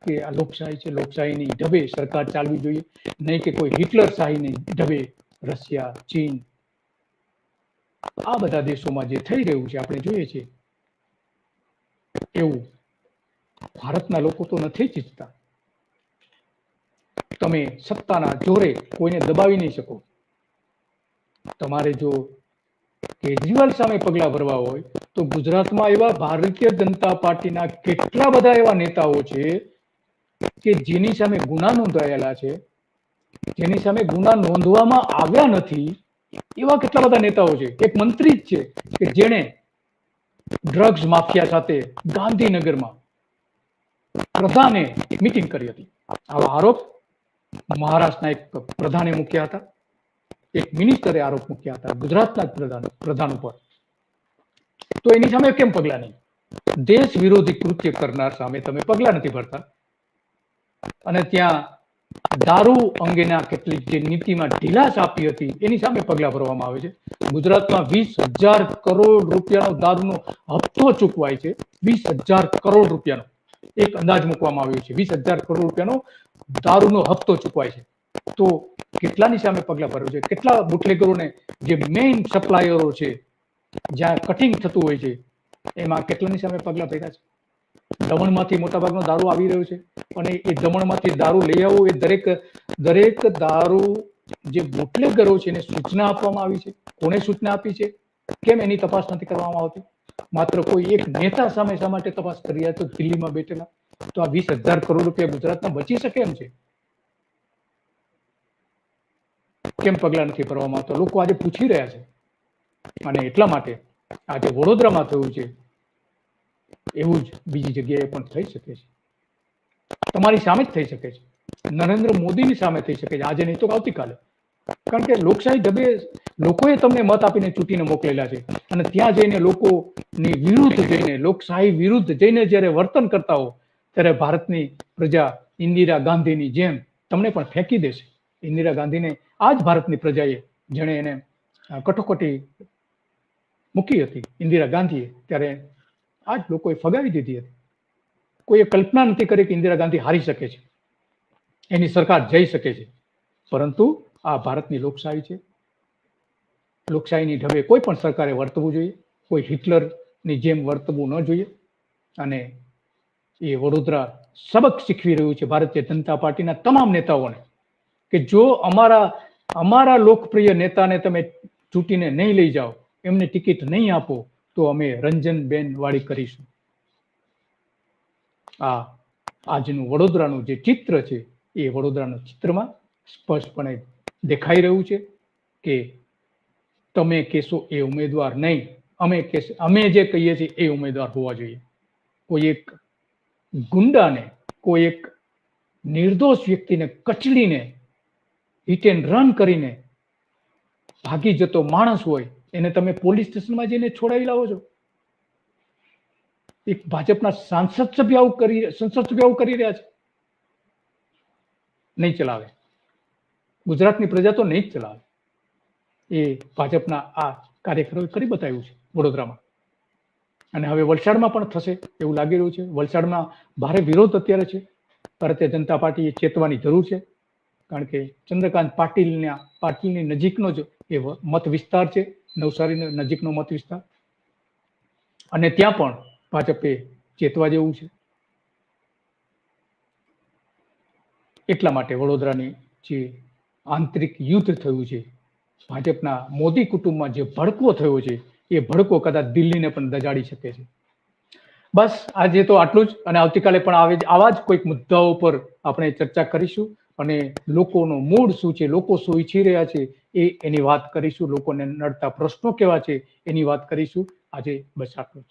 કે આ લોકશાહી છે, લોકશાહીની ઢબે સરકાર ચાલવી જોઈએ, નહીં કે કોઈ હિટલરશાહીની ઢબે રશિયા, ચીન, આ બધા દેશોમાં જે થઈ રહ્યું છે આપણે જોઈએ છીએ એવું ભારતના લોકો તો નથી જ ઈચ્છતા. તમે સત્તાના જોરે કોઈને દબાવી નહીં શકો. તમારે જો કેજરીવાલ સામે પગલા ભરવા હોય તો ગુજરાતમાં એવા ભારતીય જનતા પાર્ટીના કેટલા બધા એવા નેતાઓ છે કે જેની સામે ગુના નોંધાયેલા છે, જેની સામે ગુના નોંધવામાં આવ્યા નથી, એવા કેટલા બધા નેતાઓ છે. એક મંત્રી જ છે કે જેણે ડ્રગ્સ માફિયા સાથે ગાંધીનગરમાં પ્રધાને મીટિંગ કરી હતી. આવા આરોપ મહારાષ્ટ્રના એક પ્રધાને મૂક્યા હતા, એક મિનિસ્ટરે આરોપ મૂક્યા હતા ગુજરાતના પ્રધાન ઉપર. તો એની સામે કેમ પગલા નહીં? દેશ વિરોધી કૃત્ય કરનાર સામે તમે પગલા નથી ભરતા. અને ત્યાં દારૂ અંગેના કેટલીક જે નીતિમાં ઢીલાસ આપી હતી એની સામે પગલા ભરવામાં આવે છે. ગુજરાતમાં 20,000 કરોડ રૂપિયાનો દારૂનો હપ્તો ચૂકવાય છે. 20,000 કરોડ રૂપિયાનો એક અંદાજ મૂકવામાં આવ્યો છે. 20,000 કરોડ રૂપિયાનો દારૂનો હપ્તો ચૂકવાય છે. તો કેટલાની સામે પગલા ભરવા છે? કેટલા બુટલેગરોને જે મેઇન સપ્લાયરો છે, જ્યાં કટિંગ થતું હોય છે, એમાં કેટલાની સામે પગલા ભર્યા છે? દમણમાંથી મોટાભાગનો દારૂ આવી રહ્યો છે અને એ દમણમાંથી દારૂ લઈ આવવો એ દરેક દારૂ જે બુટલેગરો છે એને સૂચના આપવામાં આવી છે. કોને સૂચના આપી છે? કેમ એની તપાસ નથી કરવામાં આવતી? માત્ર કોઈ એક નેતા સામે શા માટે તપાસ કરી રહ્યા તો દિલ્હીમાં બેઠેલા? તો આ 20,000 કરોડ રૂપિયા ગુજરાતના બચી શકે એમ છે? કેમ પગલા નથી ભરવામાં આવતા? લોકો આજે પૂછી રહ્યા છે. અને એટલા માટે આજે વડોદરામાં થયું છે એવું જ બીજી જગ્યાએ પણ થઈ શકે છે. તમારી સામે જ થઈ શકે છે, નરેન્દ્ર મોદીની સામે થઈ શકે છે, આજે નહીં તો આવતીકાલે. કારણ કે લોકશાહી ઢબે લોકોએ તમને મત આપીને ચૂંટીને મોકલેલા છે અને ત્યાં જઈને લોકોની વિરુદ્ધ જઈને, લોકશાહી વિરુદ્ધ જઈને જ્યારે વર્તન કરતા હો ત્યારે ભારતની પ્રજા ઇન્દિરા ગાંધીની જેમ તમને પણ ફેંકી દેશે. ઇન્દિરા ગાંધીને આ જ ભારતની પ્રજાએ, જેણે એને કટોકટી મૂકી હતી ઇન્દિરા ગાંધીએ, ત્યારે આ જ લોકોએ ફગાવી દીધી હતી. કોઈએ કલ્પના નથી કરી કે ઇન્દિરા ગાંધી હારી શકે છે, એની સરકાર જઈ શકે છે. પરંતુ આ ભારતની લોકશાહી છે. લોકશાહીની ઢબે કોઈ પણ સરકારે વર્તવું જોઈએ, કોઈ હિટલરની જેમ વર્તવું ન જોઈએ. અને એ વડોદરા સબક શીખવી રહ્યું છે ભારતીય જનતા પાર્ટીના તમામ નેતાઓને કે જો અમારા લોકપ્રિય નેતાને તમે ચૂંટીને નહીં લઈ જાઓ, એમને ટિકિટ નહીં આપો, તો અમે રંજનબેન વાળી કરીશું. આ આજનું વડોદરાનું જે ચિત્ર છે એ વડોદરાના ચિત્રમાં સ્પષ્ટપણે દેખાઈ રહ્યું છે કે તમે કહેશો એ ઉમેદવાર નહીં, અમે જે કહીએ છીએ એ ઉમેદવાર હોવા જોઈએ. કોઈ એક ગુંડાને, કોઈ એક નિર્દોષ વ્યક્તિને કચડીને હિટ એન્ડ રન કરીને ભાગી જતો માણસ હોય એને તમે પોલીસ સ્ટેશનમાં જઈને છોડાવી લાવો છો. એક ભાજપના સંસદ સભ્ય આવું કરી રહ્યા છે. નહીં ચલાવે, ગુજરાતની પ્રજા તો નહીં જ ચલાવે. એ ભાજપના આ કાર્યકરોએ કરી બતાવ્યું છે વડોદરામાં, અને હવે વલસાડમાં પણ થશે એવું લાગી રહ્યું છે. વલસાડમાં ભારે વિરોધ અત્યારે છે. ભારતીય જનતા પાર્ટીએ ચેતવાની જરૂર છે, કારણ કે ચંદ્રકાંત પાટીલની નજીકનો જ એ મત વિસ્તાર છે, નવસારી નજીકનો મત વિસ્તાર, અને ત્યાં પણ ભાજપે ચેતવા જેવું છે. એટલા માટે વડોદરાની જે આંતરિક યુદ્ધ થયું છે, ભાજપના મોદી કુટુંબમાં જે ભડકો થયો છે, એ ભડકો કદાચ દિલ્હીને પણ દજાડી શકે છે. બસ આજે તો આટલું જ, અને આવતીકાલે પણ આવા જ કોઈક મુદ્દાઓ પર આપણે ચર્ચા કરીશું, અને લોકોનો મૂડ શું છે, લોકો શું ઈચ્છી રહ્યા છે એની વાત કરીશું, લોકોને નડતા પ્રશ્નો કેવા છે એની વાત કરીશું. આજે બસ આટલું જ.